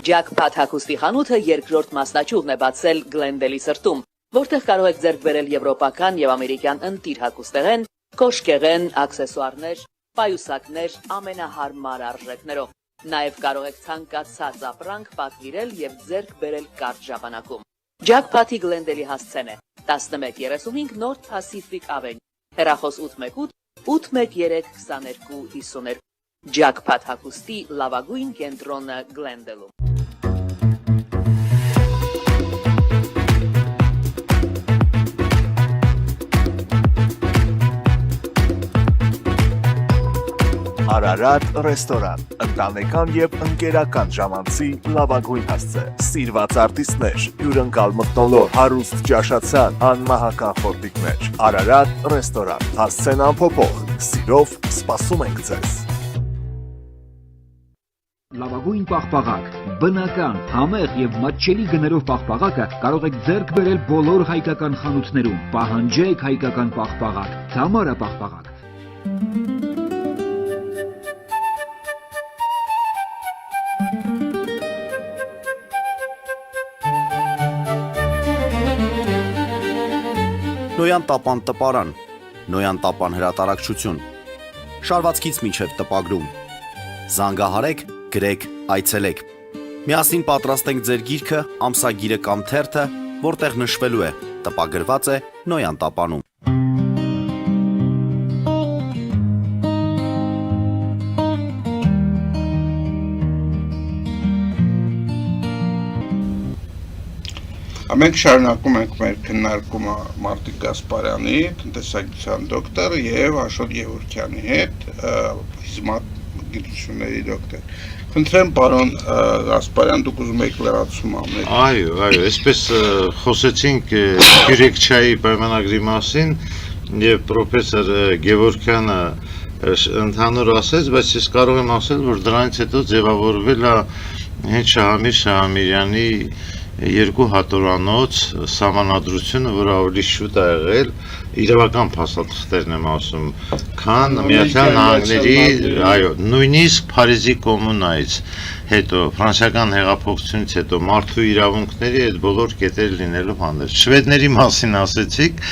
Jackpot հագուստի խանութը երկրորդ մասնաճյուղն է բացել Գլենդելի սրտում, որտեղ կարող եք ձեռք բերել եվրոպական եւ ամերիկյան ընտիր հագուստեղեն, կոշկեղեն, աքսեսուարներ, պայուսակներ ամենահարմար արժեքներով։ Նաև կարող եք ցանկացած ապրանք պատվիրել եւ ձեռք բերել կարճ ժամանակում։ Jackpot-ի Գլենդելի հասցեն է 1135 North Pacific Avenue, հեռախոս 818 813 2252։ Jackpot հագուստի լավագույն կենտրոնը Գլենդելում։ Արարատ ռեստորան, ընտանեկան եւ ընկերական ժամանցի լավագույն հասցե, սիրված արտիստներ, հյուրընկալ մթնոլորտ, հարուստ ճաշացան, անմահական խորտիկներ։ Արարատ ռեստորան, հասցեն անփոփոխ, սիրով սպասում ենք ձեզ։ Լավագույն պաղպաղակ, բնական, համեղ եւ մատչելի գներով պաղպաղակը կարող եք ձեռք բերել բոլոր հայկական խանութներում։ Պահանջեք հայկական պաղպաղակ, Թամարա պաղպաղակ։ Նոյան տապան տպարան, Նոյան տապան հրատարակչություն, շարվածքից մինչև տպագրում, զանգահարեք, գրեք, այցելեք, միասին պատրաստենք ձեր գիրքը, ամսագիրը կամ թերթը, որտեղ նշվելու է, տպագրված է Նոյան տապանում։ Մենք շարունակում ենք մեր քննարկումը Մարտիկ Գասպարյանի, տնտեսագիտության դոկտոր եւ Աշոտ Գևորգյանի հետ, ֆիզմատ գիտությունների դոկտոր։ Խնդրեմ պարոն Գասպարյան, դուք ուզում եք լրացում անել։ Այո, այսպես խոսեցինք Գյուրեքչայի պայմանագրի մասին եւ պրոֆեսոր Գևորգյանը ընդհանուր ասեց, բայց ես կարող եմ ասել, որ դրանից հետո ձևավորվել է հենց Շահամիր Շահամիրյանի երկու հատորանոց սահմանադրությունը, որ ավելի շուտ ա եղել, իրավական փաստաթղթերն եմ ասում, քան Միացյալ Նահանգների, այո, նույնիսկ Փարիզի կոմունայից հետո, ֆրանսիական հեղափոխությունից հետո մարդու իրավունքների այդ բոլոր կետերը լինելու հանդերձ։ Շվեդների մասին ասեցիք,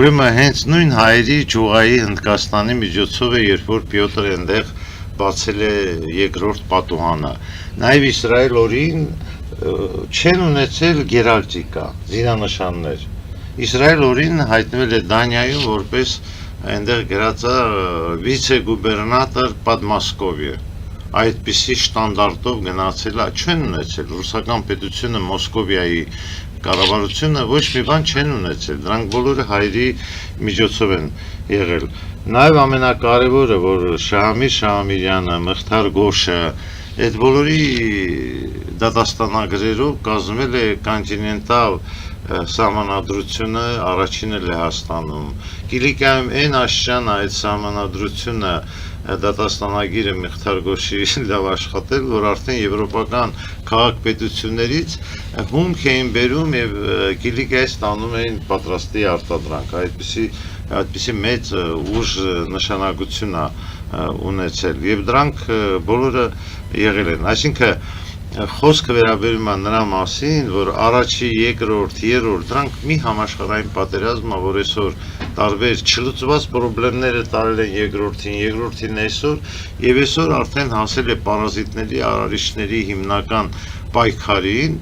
ուրեմն հենց նույն հայերի ճյուղայի Հնդկաստանի միջոցով է, երբ որ Պյոտր այնտեղ բացել է երկրորդ պատուհանը։ Նաև Իսրայել օրին չեն ունեցել գերալտիկա, զինանշաններ։ Իսրայել օրին հայտնվել է Դանիայում որպես այնտեղ գրած է վիցե-գուբերնատոր Պատմասկովիա։ Այդպիսի շտանդարտով գնացել է, չեն ունեցել ռուսական պետությունը Մոսկովիայի կառավարությունը ոչ մի բան չեն ունեցել, դրանք բոլորը հայերի միջոցով են եղել։ Նաև ամենակարևորը, որ Շահամիր Շահամիրյանը, Մղթար Գոշը, այդ բոլորի դատաստանագրերով կազմվել է կոնտինենտալ սահմանադրությունը առաջինը Լեհաստանում։ Կիլիկիայում այն աշճան այդ սահմանադրությունը դատաստանագիրը Մղթար Գոշի լավ աշխատել, որ արդեն եվրոպական քաղաքպետություններից հումք էին բերում եւ Կիլիկիայից տանում էին պատրաստի արտադրանք, այդպիսի մեծ ուժ նշանակություն է ունեցել եւ դրանք բոլորը եղել են, այսինքն խոսքը վերաբերում է նրա մասին, որ առաջի, երկրորդ, երրորդ դրանք մի համաշխարհային պատերազմ է, որ այսօր տարբեր չլուծված խնդիրները տարել են երկրորդին այսօր եւ այսօր արդեն հասել է պարազիտների, արարիչների հիմնական պայքարին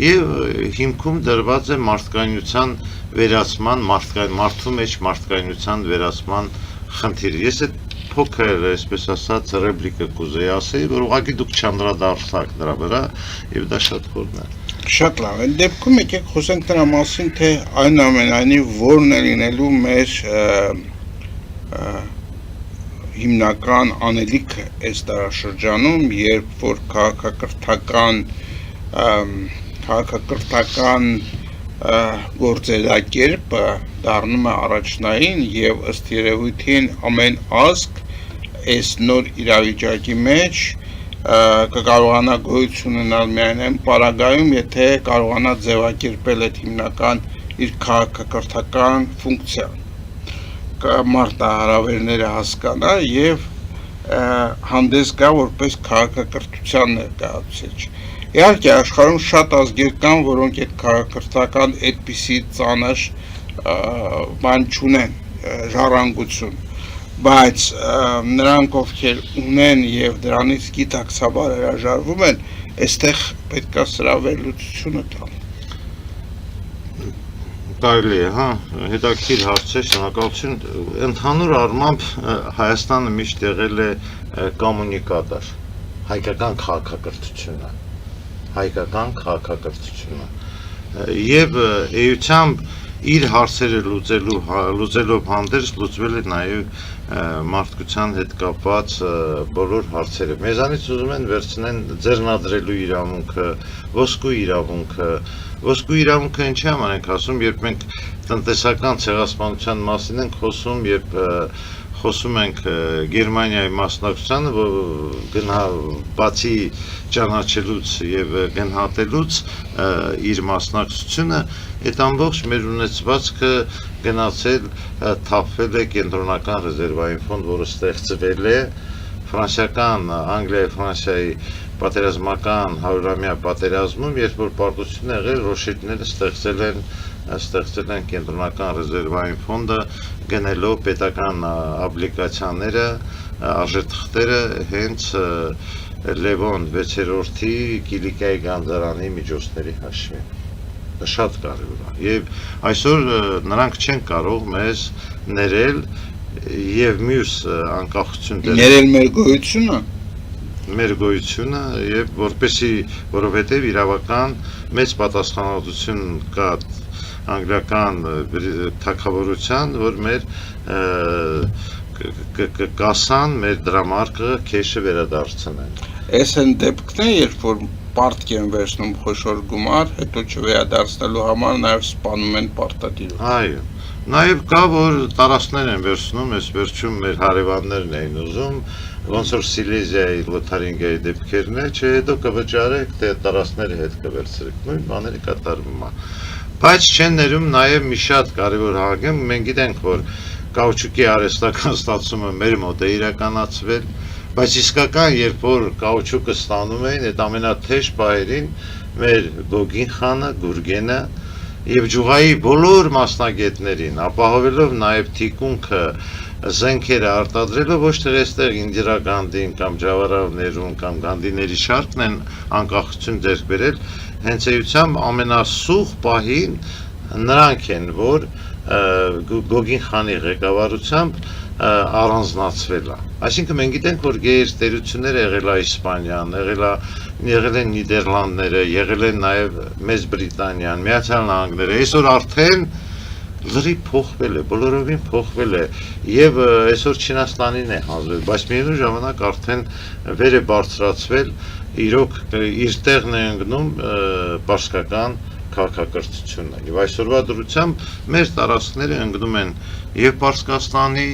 եւ հիմքում դրված է մարդկայնության վերացման, մարդու մեջ մարդկայնության վերացման խնդիրը։ Ես այդ փոքր, այսպես ասած, ռեպլիկա կուզեի ասել, որ ուղղակի դուք չանդրադարձաք դրա վրա եւ դա շատ խորն է։ Շատ լավ, այդ դեպքում եկեք խոսենք նրա մասին, թե այնուամենայնիվ որն է լինելու մեր հիմնական անելիքը այս դարաշրջանում, երբ որ քաղաքակրթական գործելակերպը դառնում է առաջնային եւ ըստ երևույթին ամեն ազգ այս նոր իրավիճակի մեջ կկարողանա գոյություն ունենալ միայն այն պարագայում, եթե կարողանա ձևակերպել այդ հիմնական իր քաղաքակրթական ֆունկցիան, մարտահրավերները հասկանա եւ հանդես գա որպես քաղաքակրթության ներկայացուցիչ։ Իհարկե աշխարհում շատ ազգեր կան, որոնք այդ քաղաքակրթական այդպիսի ծանր բան չունեն, ժառանգություն, բայց նրանք ովքեր ունեն եւ դրանից գիտակցաբար հրաժարվում են, այստեղ պետք է սրա վերլուծությունը տալ։ Կարելի է, հա, հետաքրքիր հարց է, շնորհակալություն։ Ընդհանուր առմամբ Հայաստանը միշտ եղել է կոմունիկատոր, հայկական քաղաքակրթությունը եւ էությամբ իր հարցերը լուծելով հանդերձ լուծվել է նաեւ մարդկության հետ կապված բոլոր հարցերը։ Մեզանից ուզում են վերցնեն ձեռնադրելու իրավունքը, ոսկու իրավունքը ինչի համար ենք ասում, երբ մենք տնտեսական ցեղասպանության մասին ենք խոսում, երբ խոսում ենք Գերմանիայի մասնակցությանը, բացի ճանաչելուց եւ գնահատելուց իր մասնակցությունը, այդ ամբողջ մեր ունեցվածքը գնացել թափվել է կենտրոնական ռեզերվային ֆոնդ, որը ստեղծվել է Անգլիայի-Ֆրանսիայի պատերազմական 100-ամյա պատերազմում, երբ որ պարտություն եղել ռոշետները ստեղծել են կենտրոնական ռեզերվային ֆոնդը, գնելով պետական աբլիկացիաները, արժեթղթերը հենց Լևոն 6-րդի Կիլիկիայի գանձարանի միջոցների հաշվին։ Դա շատ կարևոր է։ Եվ այսօր նրանք չեն կարող մեզ ներել եւ մյուս անկախություն ներել մեր գոյությունը եւ որովհետեւ իրավական մեծ պատասխանատվություն կա անգլիական թագավորության, որ մեր կասան, մեր դրամարկղը քեշը վերադարձնեն։ Այս են դեպքն է, երբ որ պարտք են վերցնում խոշոր գումար, հետո չվերադարձնելու համար նաեւ սպանում են պարտադիրով։ Այո։ Նաև կա, որ տարածքներ են վերցնում, այս վերջում մեր հարևաններն էին ուզում, ոնց որ Սիլեզիայի Լոթարինգիայի դեպքերն է, չէ, հետո կվճարեք, թե տարածքների հետ կվերցրեք, նույն բաները կատարվում է։ Բայց չեն ներում նաև մի շատ կարևոր հարկ, մենք գիտենք, որ կաուչուկի արհեստական ստացումը մեր մոտ է իրականացվել, բայց իսկական երբ որ կաուչուկը ստանում էին, այդ ամենաթեժ պահերին մեր Գոգին խանը, Գուրգենը եւ Ջուղայի բոլոր մասնագետներին ապահովելով նաև թիկունքը զենքերը արտադրելով ոչ թե այստեղ Ինդիրա Գանդին կամ Ջավահարլալ Ներուն կամ Գանդիների շարքն են անկախություն ձեռք բերել, հենց էությամբ ամենասուղ պահին նրանք են, որ Գոգին խանի ղեկավարությամբ առանձնացվել է։ Այսինքն մենք գիտենք, որ գերտերությունները եղել է Իսպանիան, եղել են Նիդերլանդները, եղել են նաև Մեծ Բրիտանիան, Միացյալ Նահանգները, այսօր արդեն լրի փոխվել է, բոլորովին փոխվել է եւ այսօր Չինաստանին է հանձնել, բայց միևնույն ժամանակ արդեն վեր է բարձրացվել, իրոք իր տեղն է ընկնում պարսկական քաղաքակրթությունը եւ այսօրվա դրությամբ մեր տարածքները ընկնում են եւ Պարսկաստանի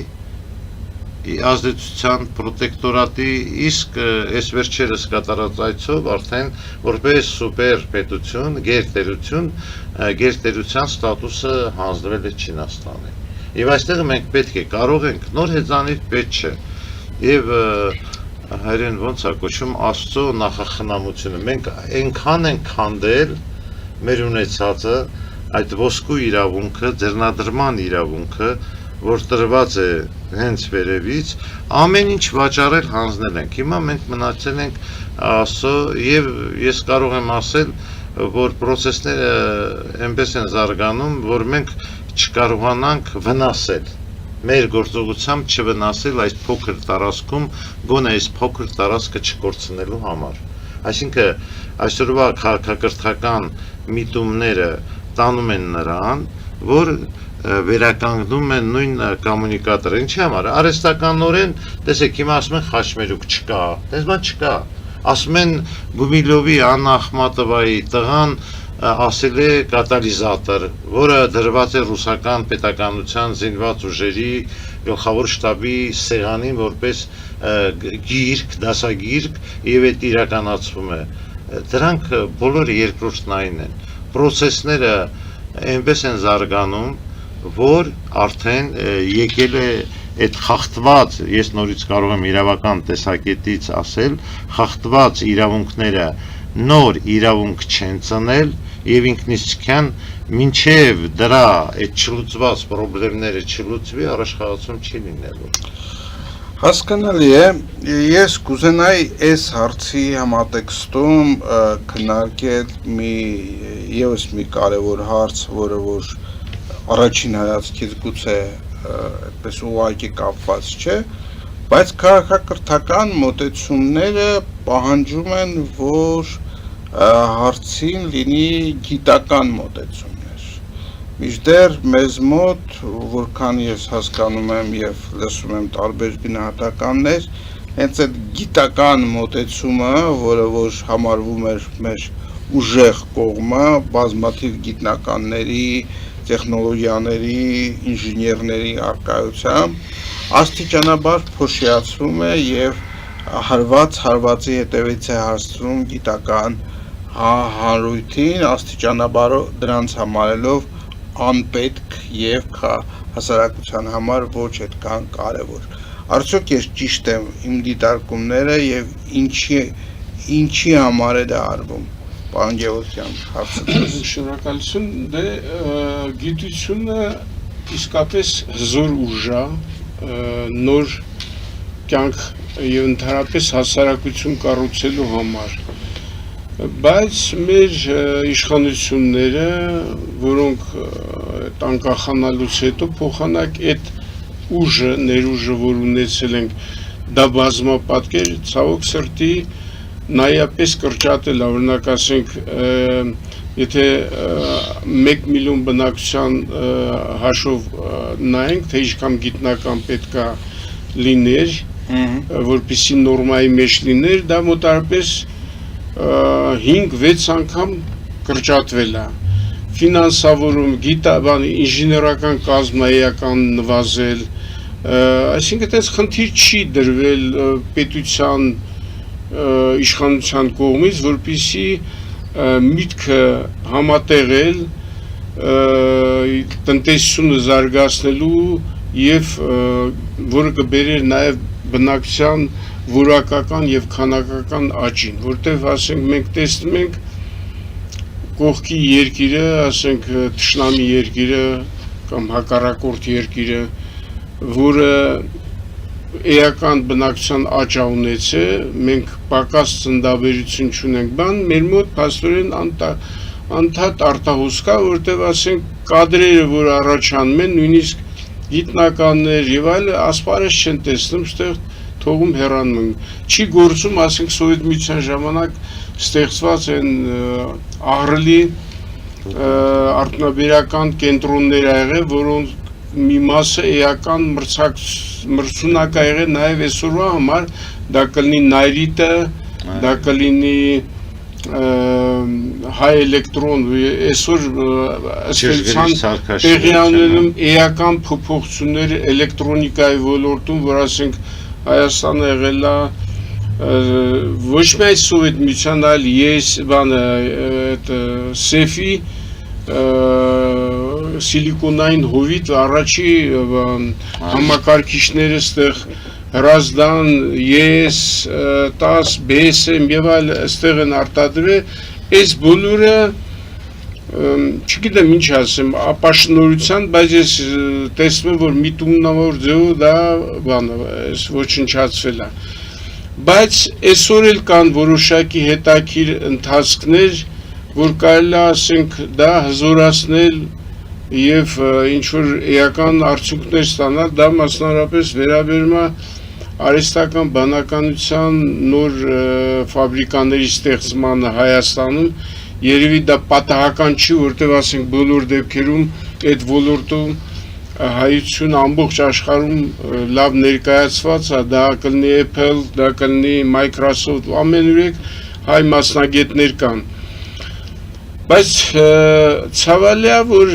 ազդեցության պրոտեկտորատի, իսկ այս վերջերս կատարած այցով արդեն որպես սուպեր պետություն, գերտերության ստատուսը հանձնվել է Չինաստանին։ Եվ այստեղ մենք պետք է կարող ենք նոր հեծանիվ պետք չէ։ Եվ հայերեն ոնց է կոչում Աստծո նախախնամությունը։ Մենք այնքան ենք քանդել մեր ունեցածը, այդ ոսկու իրավունքը, ձեռնադրման իրավունքը, որ տրված է հենց վերևից, ամեն ինչ վաճառել հանձնել ենք։ Հիմա մենք մնացել ենք Աստծո եւ ես կարող եմ ասել, որ process-ները այնպես են զարգանում, որ մենք չկարողանանք վնասել։ Մեր գործողությամբ չվնասել այս փոքր տարածքում, գոնե այս փոքր տարածքը չկորցնելու համար։ Այսինքն այսօրվա քաղաքակրթական միտումները տանում են նրան, որ վերականգնում են նույն կոմունիկատորը, ինչի համար, արհեստականորեն, տեսեք, հիմա ասում են խաչմերուկ չկա, դες բան չկա, ասում են Գումիլովի Աննա Ախմատովայի տղան ասել է կատալիզատոր, որը դրված է ռուսական պետականության զինված ուժերի գլխավոր շտաբի սեղանին որպես գիրք, դասագիրք եւ այդ իրականացվում է, դրանք բոլորը երկրորդնային են, process-ները այնպես են զարգանում, որ արդեն եկել է այդ խախտված, ես նորից կարող եմ իրավական տեսակետից ասել, խախտված իրավունքները նոր իրավունք չեն ծնել եւ ինքնիշխան մինչեւ դրա այդ չլուծված խնդիրները չլուծվի, առաջխաղացում չի լինելու։ Հասկանալի է, ես կուզենայի այս հարցի համատեքստում քննարկել եւս մի կարևոր հարց, որը որ առաջին հայացքից գուցե այդպես ուղղակի կապված չէ, բայց քաղաքակրթական մոտեցումները պահանջում են, որ հարցին լինի գիտական մոտեցումներ։ Մինչդեռ մեզ մոտ, որքան ես հասկանում եմ եւ լսում եմ տարբեր գնահատականներ, հենց այդ գիտական մոտեցումը, որը որ համարվում էր մեր ուժեղ կողմը, բազմաթիվ գիտնականների, տեխնոլոգիաների, ինժեներների արկայությամբ աստիճանաբար փոշիացվում է եւ հարվածի հետևից է հասցնում գիտական հանրույթին, աստիճանաբար դրանց համարելով անպետք եւ հասարակության համար ոչ այդքան կարեւոր։ Արդյոք ես ճիշտ եմ իմ դիտարկումները եւ ինչի համար է դա արվում։ Պարոն Գևորգյան, հարցը։ Շնորհակալություն, դե գիտությունը իսկապես հզոր ուժ է, նոր կյանք եւ ընդհանրապես հասարակություն կառուցելու համար։ Բայց մեր իշխանությունները, որոնք անկախանալուց հետո փոխանակ այդ ուժը, ներուժը, որ ունեցել ենք, դա բազմապատկեր, ցավոք սրտի նայապես կրճատել, օրինակ ասենք, եթե 1 միլիոն բնակչության հաշով նայենք, թե ինչքան գիտնական պետքա լիներ, որպեսզի նորմայի մեջ լիներ, դա մոտարապես 5-6 անգամ կրճատվել է։ Ֆինանսավորում, ինժեներական կազմայական նվազել, Այսինքն այդպես խնդիր չի դրվել պետության իշխանության կողմից, որպեսզի միտքը համատեղել տնտեսությունը զարգացնելու եւ որը կբերեր նաեւ բնակչության որակական եւ քանակական աճին, որտեղ ասենք մենք տեսնում ենք կողքի երկիրը, ասենք թշնամի երկիրը կամ հակառակորդ երկիրը, որը էական բնակչության աճ ունեցե, մենք պակաս ծնդաբերություն չունենք, բան մեր մոտ փաստորեն անդադ արտահուս կա, որտեղ ասենք կադրերը, որ առաջանում են, նույնիսկ գիտնականներ եւ այլ ասպարեզ չեն տեսնում, այդտեղ թողում հեռանում են։ Չի գործում, ասենք Սովետ միության ժամանակ ստեղծված են ահռելի արտոնաբերական կենտրոններ ա եղել, որոնց մի մասը էական մրցունակ ա եղել նաև այսօրվա համար, դա կլինի Նայրիտը, դա կլինի հայ էլեկտրոն, այսօր ըստ տեղյանում էական փոփոխություններ էլեկտրոնիկայի ոլորտում, որ ասենք Հայաստանը եղել է ոչ միայն Սովետ միության, այլ սեֆի սիլիկոնային հովիտ առաջի համակարգիչները ստեղ հրազդան, ես, 10, BSM եւ այլ ստեղ են արտադրվել, այս բոլորը չգիտեմ ինչ ասեմ, ապաշնորհության, բայց ես տեսնում եմ, որ միտումնավոր ձևով դա բանը ոչնչացվել է։ Բայց այսօր էլ կան որոշակի հետաքրքիր ընթացքներ, որ կարելի է ասենք դա հզորացնել եւ ինչ որ էական արդյունքներ ստանալ, դա մասնավորապես վերաբերում է արհեստական բանականության նոր ֆաբրիկաների ստեղծմանը Հայաստանում, երևի դա պատահական չի, որտեղ ասենք բոլոր դեպքերում այդ ոլորտում հայություն ամբողջ աշխարհում լավ ներկայացված է, դա կլինի Apple, դա կլինի Microsoft, ամենուրեք հայ մասնագետներ կան։ Բայց ցավալի է, որ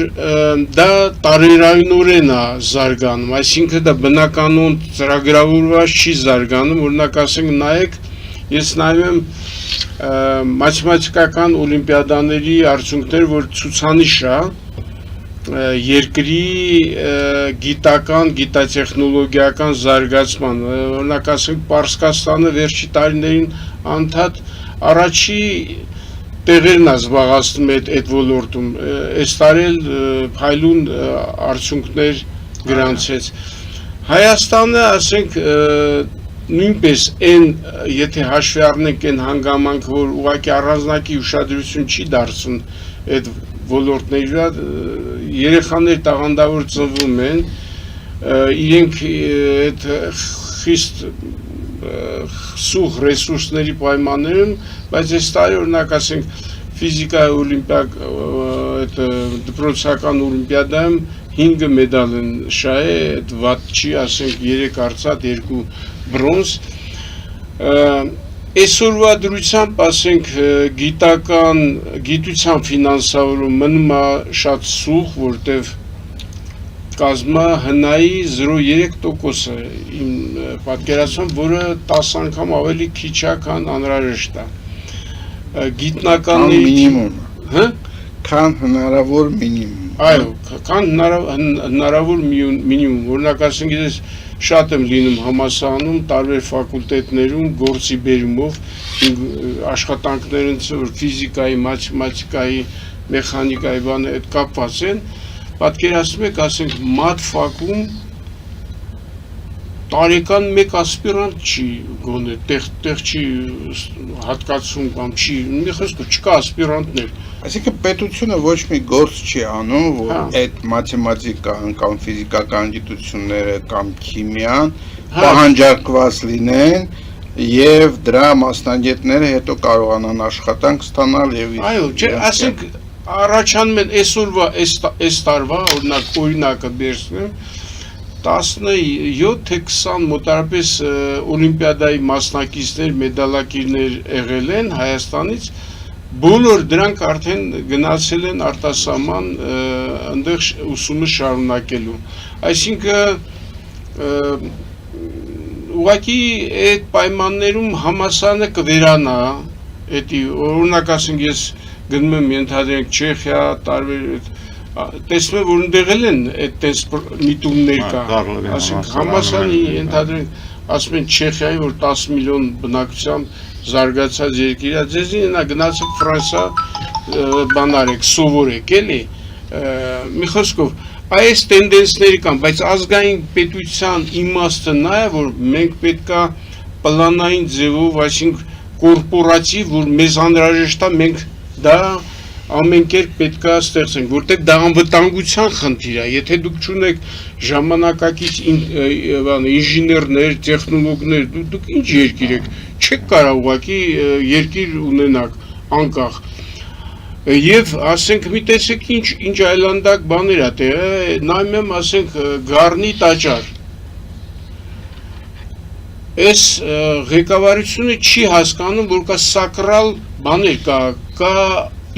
դա տարերայնորեն է զարգանում, այսինքն դա բնականon ծրագրավորված չի զարգանում, օրինակ ասենք նայեք, ես նայում եմ մաթեմատիկական օլիմպիադաների արդյունքներ, որ ցուցանիշ է երկրի գիտական, գիտատեխնոլոգիական զարգացման, օրինակ ասենք Պարսկաստանը վերջի տարիներին անդադ առաջի տեղերն է զբաղացնում այդ ոլորտում, այս տարի էլ փայլուն արդյունքներ գրանցեց։ Հայաստանը, ասենք, նույնպես այն, եթե հաշվի առնենք այն հանգամանքը, որ ուղղակի առանձնակի ուշադրություն չի դարձում այդ ոլորտների վրա, երեխաներ տաղանդավոր ծնվում են, իրենք այդ խիստ սուղ ռեսուրսների պայմաններում, բայց այս տարի օրինակ ասենք ֆիզիկայի օլիմպիադ դպրոցական օլիմպիադայում 5 մեդալ են շահել, այդ վատ չի, ասենք 3 արծաթ, 2 բրոնզ։ Այսօրվա դրությամբ, ասենք, գիտության ֆինանսավորում մնում է շատ սուղ, որտև կազմա հնայի 0.3% է իմ պատկերացում, որը 10 անգամ ավելի քիչ է, քան անհրաժեշտ է։ Գիտնականների քան հնարավոր մինիմում։ Այո, քան հնարավոր մինիմում, օրինակ ասենք, ես շատ եմ լինում համալսարանում, տարբեր ֆակուլտետներում գործի բերումով աշխատանքներ են, որ ֆիզիկայի, մաթեմատիկայի, մեխանիկայի բանը այդ կապված են, պատկերացնում եք, ասենք, մաթֆակում տարեկան մեկ ասպիրանտ չի գոնե, տեղ չի հատկացում կամ չի, մի խոսքով չկա ասպիրանտներ։ Այսինքն պետությունը ոչ մի գործ չի անում, որ այդ մաթեմատիկան կամ ֆիզիկական գիտությունները կամ քիմիան պահանջարկված լինեն եւ դրա մասնագետները հետո կարողանան աշխատանք ստանալ եւ այո, չէ, ասենք առաջանում են այս տարվա օրինակը բերցնեմ 17 թե 20 մոտարապես օլիմպիադայի մասնակիցներ, մեդալակիրներ եղել են Հայաստանից, բոլոր դրանք արդեն գնացել են արտասահման ընդեղ ուսումը շարունակելու։ Այսինքն ուղղակի այդ պայմաններում համասանը կվերանա, էդի օրինակ ասենք ես գնում եմ ենթադրենք Չեխիա, տարբեր տեսնում եմ որ ընդեղել են այդտես միտումներ կա, ասենք համասանի ենթադրենք ասում են Չեխիայի որ 10 միլիոն բնակչությամբ զարգացած երկիր է, ձեզի նա գնացեք Ֆրանսիա բան արեք, սովորեք, էլի, մի խոսքով այս տենդենսների կան, բայց ազգային պետության իմաստը նա է, որ մենք պետքա պլանային ձևով, այսինքն կորպորատիվ, որ մեզ անհրաժեշտ է, մենք դա ամեն կերպ պետքա ստեղծենք, որտեղ դա անվտանգության խնդիր է, եթե դուք չունեք ժամանակակից ինժեներներ, տեխնոլոգներ, դուք ինչ երկիր եք, չեք կարող ուղղակի երկիր ունենաք անկախ Եվ ասենք մի տեսեք ինչ այլանդակ բաներ է տեղը, նայում եմ ասենք գառնի տաճար Այս ղեկավարությունը չի հասկանում, որ կա սակրալ բաներ, կա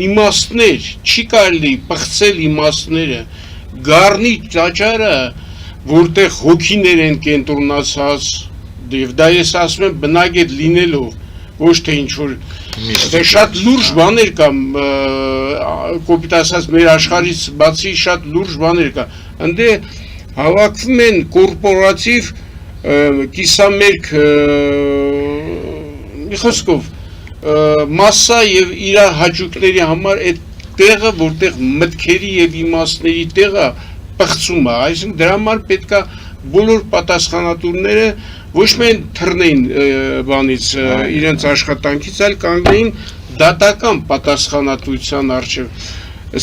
իմաստներ, չի կարելի պղծել իմաստները, գառնի տաճարը, որտեղ հոգիներ են կենտրոնացած, եւ դա ես ասում եմ բնագետ լինելով, ոչ թե ինչ որ շատ լուրջ բաներ կա, կոպիտ ասած մեր աշխարհից բացի շատ լուրջ բաներ կա, ընդ հավաքվում են կորպորատիվ կիսամերկ մի խոսքով մասսա եւ իր հաճույքների համար այդ տեղը որտեղ մտքերի եւ իմաստների տեղը պղծում է այսինքն դրա համար պետքա բոլոր պատասխանատուները ոչ միայն թռնեին բանից իրենց աշխատանքից այլ կանգնեին դատական պատասխանատվության առջև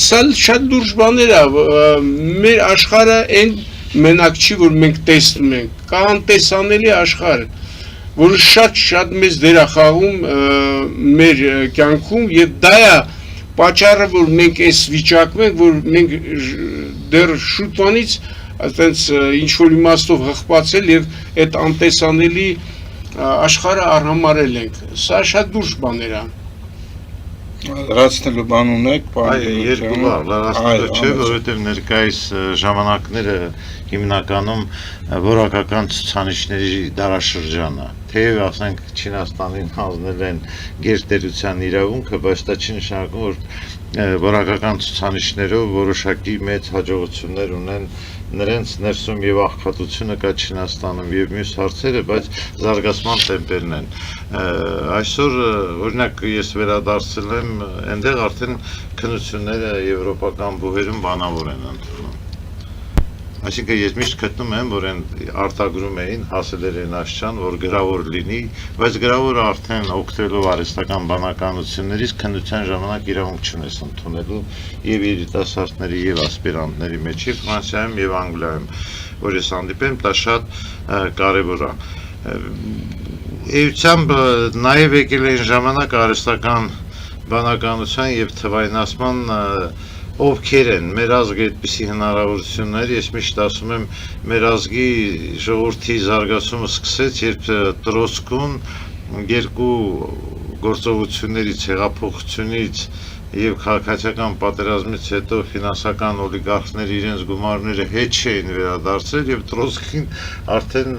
սա շատ լուրջ բաներ է մեր աշխարհը այն մենակ չի որ մենք տեսնում ենք կա անտեսանելի աշխարհ որ շատ մեծ դեր է խաղում մեր կյանքում եւ դա է պատճառը որ մենք այս վիճակում ենք որ մենք դեռ շուտվանից այտենց ինչ որ իմաստով հղկացել եւ այդ անտեսանելի աշխարհը արհամարել ենք սա շատ լուրջ բաներ է լրացնելու բան ունեք երկու բառ լրացնելու չէ որովհետեւ ներկայիս ժամանակները հիմնականում որակական ցուցանիշների դարաշրջանը թեև ասենք Չինաստանին հանձնել են գերտերության իրավունքը բայց դա չի նշանակում որ որակական ցուցանիշներով որոշակի մեծ հաջողություններ ունեն նրանց ներսում եւ աղքատությունը կա Չինաստանում եւ մյուս հարցերը, բայց զարգացման տեմպերն են։ Այսօր օրինակ ես վերադարձել եմ, այնտեղ արդեն քննությունները եվրոպական բուհերում բանավոր են ընդունում։ Այսինքն ես միշտ գտնում եմ, որ այն արտագրում էին հասել են աշճան, որ գրավոր լինի, բայց գրավորը արդեն օգտվելով արհեստական բանականություններից քննության ժամանակ իրավունք չունես ընդունելու եւ երիտասարդների եւ ասպիրանտների մեջ եւ Ֆրանսիայում եւ Անգլիայում, որ ես հանդիպեմ, դա շատ կարեւոր է։ Էությամբ նաեւ եկել են ժամանակ արհեստական բանականության եւ թվայնացման ովքեր են մեր ազգի այդպիսի հնարավորություններ ես միշտ ասում եմ մեր ազգի ժողովրդի զարգացումը սկսեց երբ Տրոցկուն երկու գործողություններից հեղափոխությունից եւ քաղաքացիական պատերազմից հետո ֆինանսական օլիգարխները իրենց գումարները հետ չէին վերադարձել եւ Տրոցկին արդեն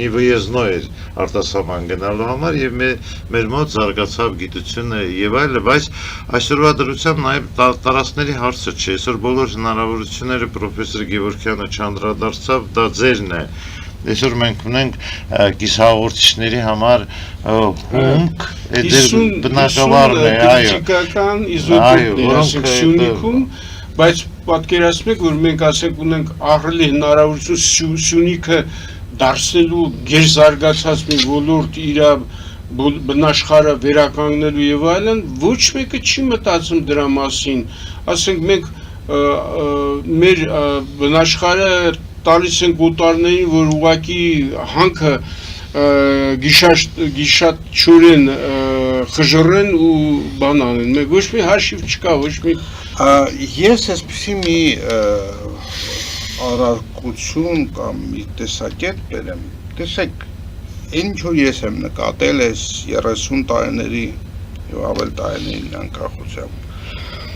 նիվեզնո էր արտասահման գնալու համար եւ մեր մոտ զարգացավ գիտությունը եւ այլը բայց այսօրվա դրությամբ նաեւ տարածքների հարցը չէ այսօր բոլոր հնարավորությունները պրոֆեսոր Գևորգյանը չանդրադարձավ դա ձերն է Այսօր մենք ունենք կիսահաղորդիչների համար հումք, դեր բնակավարն է, այո, Սյունիքում, բայց պատկերացնում եք, որ մենք ասենք ունենք ահռելի հնարավորություն Սյունիքը դարձնելու գերզարգացած մի ոլորտ իր բնաշխարհը վերականգնելու եւ այլն, ոչ մեկը չի մտածում դրա մասին, ասենք մենք մեր բնաշխարհը տալիս են գոտարներին, որ ուղղակի հանքը գիշատչորեն խժռեն ու բան անեն, մեկ ոչ մի հաշիվ չկա, ոչ մի ես այսպիսի մի առարկություն կամ մի տեսակետ բերեմ, տեսեք, ինչ որ ես եմ նկատել այս 30 տարիների եւ ավել տարիների անկախությամբ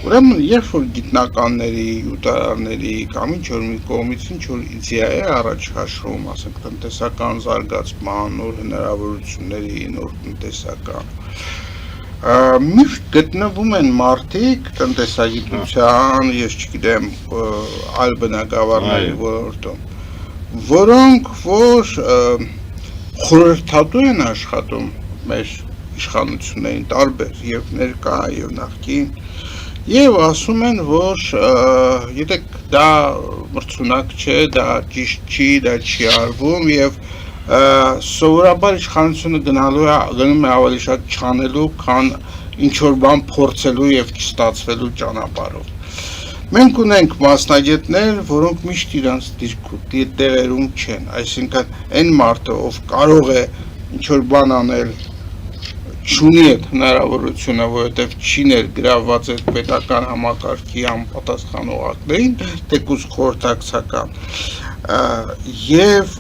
Ուրեմն երբ որ գիտնականների, յուտարարների կամ ինչ որ մի կողմից ինչ որ իդեա է առաջ հաշվում, ասենք տնտեսական զարգացման, նոր հնարավորությունների, նոր տնտեսական միշտ գտնվում են մարդիկ տնտեսագիտության, ես չգիտեմ, այլ բնագավառների ոլորտում, որոնք որ խորհրդատու են աշխատում մեր իշխանություններին տարբեր եւ ներկա եւ նախկին եւ ասում են, որ գիտեք, դա մրցունակ չէ, դա ճիշտ չի, դա չի արվում եւ սովորաբար իշխանությունը գնում է ավելի շատ չանելու, քան ինչ որ բան փորձելու եւ չստացվելու ճանապարհով։ Մենք ունենք մասնագետներ, որոնք միշտ իրանց տեղերում չեն, այսինքն այն մարդը, ով կարող է ինչ որ բան անել, չունի այդ հնարավորությունը, որովհետև չի ներգրավված այդ պետական համակարգի համապատասխանող ակտերին, թեկուզ խորհրդակցական եւ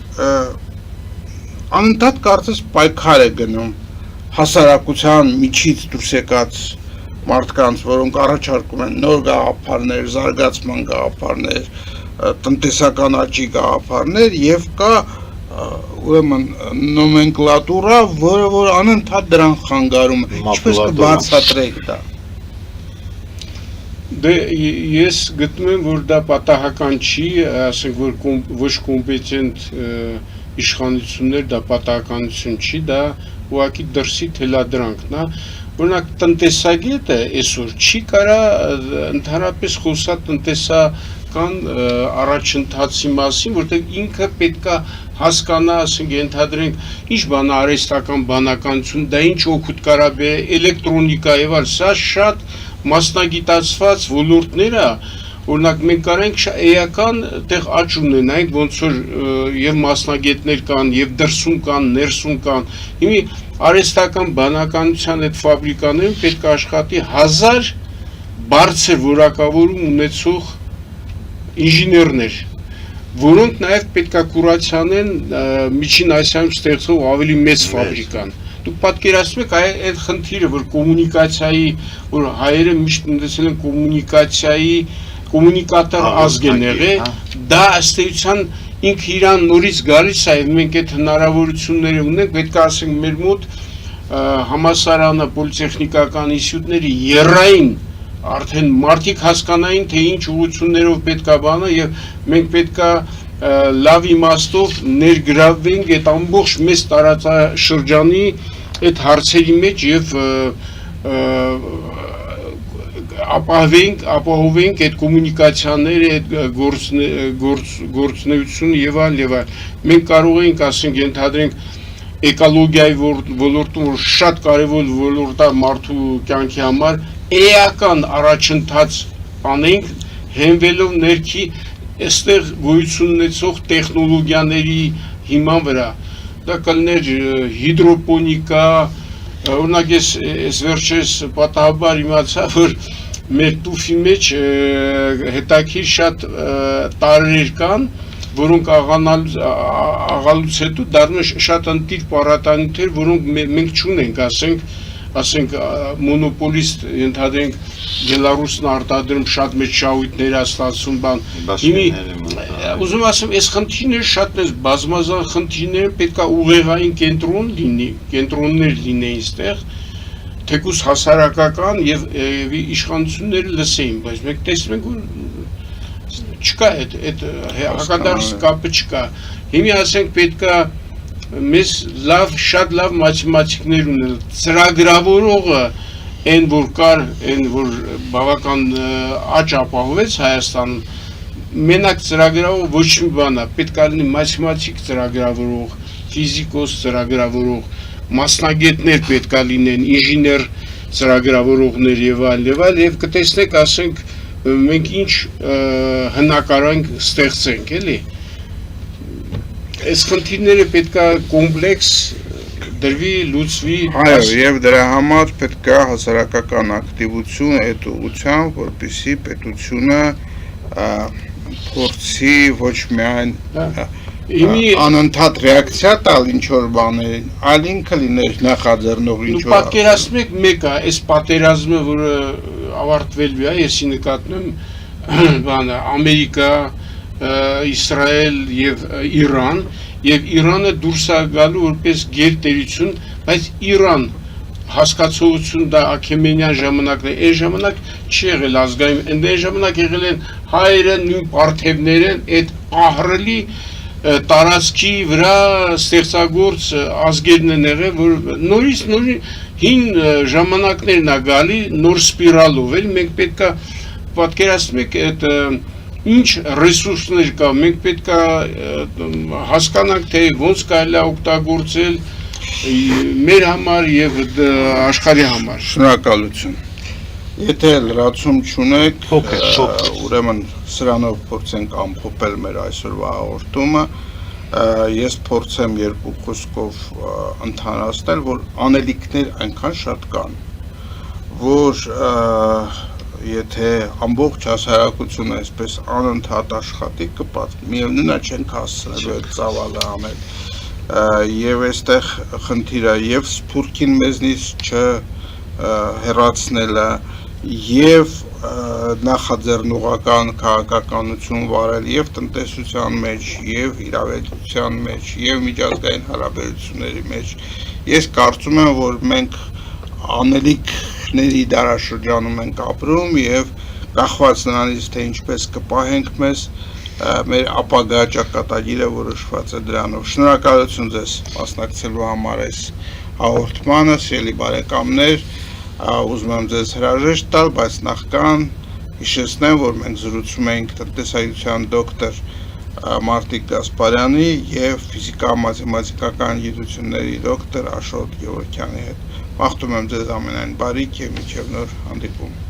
անընդհատ կարծես պայքար է գնում հասարակության միջից դուրս եկած մարդկանց, որոնք առաջարկում են նոր գաղափարներ, զարգացման գաղափարներ, տնտեսական աճի գաղափարներ եւ կա ուրեմն նոմենկլատուրա, որը որ անընդհատ դրան խանգարում է։ Ինչպես կբացատրեք դա։ Դե ես գտնում եմ, որ դա պատահական չի, ասենք որ ոչ կոմպետենտ իշխանություններ դա պատահականություն չի, դա ուղղակի դրսի թելադրանքն է։ Օրինակ տնտեսագետը այսօր չի կարա ընդհանրապես խոսա տնտեսական առաջընթացի մասին, որտեղ ինքը պետքա հասկանա, ասենք ենթադրենք, ինչ բան է արհեստական բանականություն, դա ինչ օգուտ կարա բերել, էլեկտրոնիկա եւ այլ, սա շատ մասնագիտացված ոլորտներ է, օրինակ մենք կարենք էական տեղ աճ ունենանք, ոնց որ եւ մասնագետներ կան, եւ դրսում կան, ներսում կան։ Հիմի արհեստական բանականության այդ ֆաբրիկաներում պետք է աշխատի 1000 բարձր որակավորում ունեցող ինժեներներ, որոնք նաեւ պետք է կուրացիանեն Միջին Ասիայում ստեղծող ավելի մեծ ֆաբրիկան։ Դուք պատկերացնում եք այդ խնդիրը, որ կոմունիկացիայի, որ հայերը միշտ ունեցել են կոմունիկացիայի կոմունիկատոր ազգ են եղել, դա ըստ էության ինքը իրան նորից գալիս է, մենք այդ հնարավորությունները ունենք, պետք է ասենք մեր մոտ համալսարանը, պոլիտեխնիկական ինստիտուտների եռային արդեն մարդիկ հասկանային, թե ինչ ուղղություններով պետք է բանը եւ մենք պետք է լավ իմաստով ներգրավվենք այդ ամբողջ մեծ տարածաշրջանի այդ հարցերի մեջ եւ ապահովենք այդ կոմունիկացիաները, այդ գործունեությունը եւ այլ։ Մենք կարող ենք, ասենք, ենթադրենք էկոլոգիայի ոլորտում, որ շատ կարևոր ոլորտ է մարդու կյանքի համար, էական առաջընթաց անենք, հենվելով ներքի այստեղ գոյություն ունեցող տեխնոլոգիաների հիման վրա։ Դա կլներ հիդրոպոնիկա, օրինակ ես վերջերս պատահաբար իմացա, որ մեր տուֆի մեջ հետաքրքիր շատ տարրեր կան, որոնք աղալուց հետո դառնում են շատ ընտիր պարարտանյութեր, որոնք մենք չունենք, ասենք մոնոպոլիստ ենթադրենք Բելարուսն արտադրում շատ մեծ շահույթներ է ստացվում բան։ Հիմի ուզում ասեմ, այս խնդիրները շատ մեծ բազմազան խնդիրներ պետք է ուղեղային կենտրոններ լինեին այստեղ, թեկուզ հասարակական եւ իշխանությունները լսեին, բայց մենք տեսնում ենք, որ չկա այդ հակադարձ կապը չկա։ Հիմի ասենք պետք է մեզ շատ լավ մաթեմատիկներ ունել, ծրագրավորողը այն որ կար, այն որ բավական աճ ապահովեց Հայաստանում, մենակ ծրագրավորող ոչ մի բան է, պետք է լինի մաթեմատիկ ծրագրավորող, ֆիզիկոս ծրագրավորող, մասնագետներ պետք է լինեն, ինժեներ ծրագրավորողներ եւ այլ, եւ կտեսնեք, ասենք, մենք ինչ հնակարենք ստեղծենք, էլի։ Այս խնդիրները պետք է կոմպլեքս դրվի, լուծվի։ Այո, եւ դրա համար պետք է հասարակական ակտիվություն այդ ուղղությամբ, որպեսզի պետությունը փորձի ոչ միայն անընդհատ ռեակցիա տալ ինչ որ բաներին, այլ ինքը լիներ նախաձեռնող ինչ որ։ Պատկերացնում եք մեկը, այս պատերազմը, որը ավարտվելու է, եսի նկատնում բանը Ամերիկա, Իսրայել եւ Իրան, եւ Իրանը դուրս է գալու որպես գերտերություն, բայց Իրան հասկացողություն դա Աքեմենյան ժամանակն է, այն ժամանակ չի եղել ազգային, այն ժամանակ եղել են հայերը, նույն պարթևները, այդ ահռելի տարածքի վրա ստեղծագործ ազգերն են եղել, որ նորից հին ժամանակներն է գալի նոր սպիրալով, էլ մենք պետք է պատկերացնում եք այդ ինչ ռեսուրսներ կա, մենք պետք է հասկանանք, թե ոնց կարելի է օգտագործել մեր համար եւ աշխարհի համար։ Շնորհակալություն։ Եթե լրացում չունեք, ուրեմն սրանով փորձենք ամփոփել մեր այսօրվա հաղորդումը, ես փորձեմ երկու խոսքով ընդհանրացնել, որ անելիքներ այնքան շատ կան, որ եթե ամբողջ հասարակությունը այսպես անընդհատ աշխատի կպատվի, միևնույնն է չենք հասցնելու այդ ծավալը անել, եւ այստեղ խնդիրը եւ սփյուռքին մեզնից չհեռացնելը եւ նախաձեռնողական քաղաքականություն վարել եւ տնտեսության մեջ եւ իրավեդության մեջ եւ միջազգային հարաբերությունների մեջ, ես կարծում եմ, որ մենք անելիքների դարաշրջանում ենք ապրում եւ կախված նրանից, թե ինչպես կպահենք մեզ մեր ապագա ճակատագիրը որոշված է դրանով։ Շնորհակալություն ձեզ մասնակցելու համար այս հաղորդմանը, սիրելի բարեկամներ, ուզում եմ ձեզ հրաժեշտ տալ, բայց նախքան հիշեցնեմ, որ մենք զրուցում էինք տնտեսագիտության դոկտոր Մարտիկ Գասպարյանի եւ ֆիզիկա-մաթեմատիկական գիտությունների դոկտոր Աշոտ Գևորգյանի հետ։ Մաղթում եմ ձեզ ամենայն բարիք եւ մինչեւ նոր հանդիպում։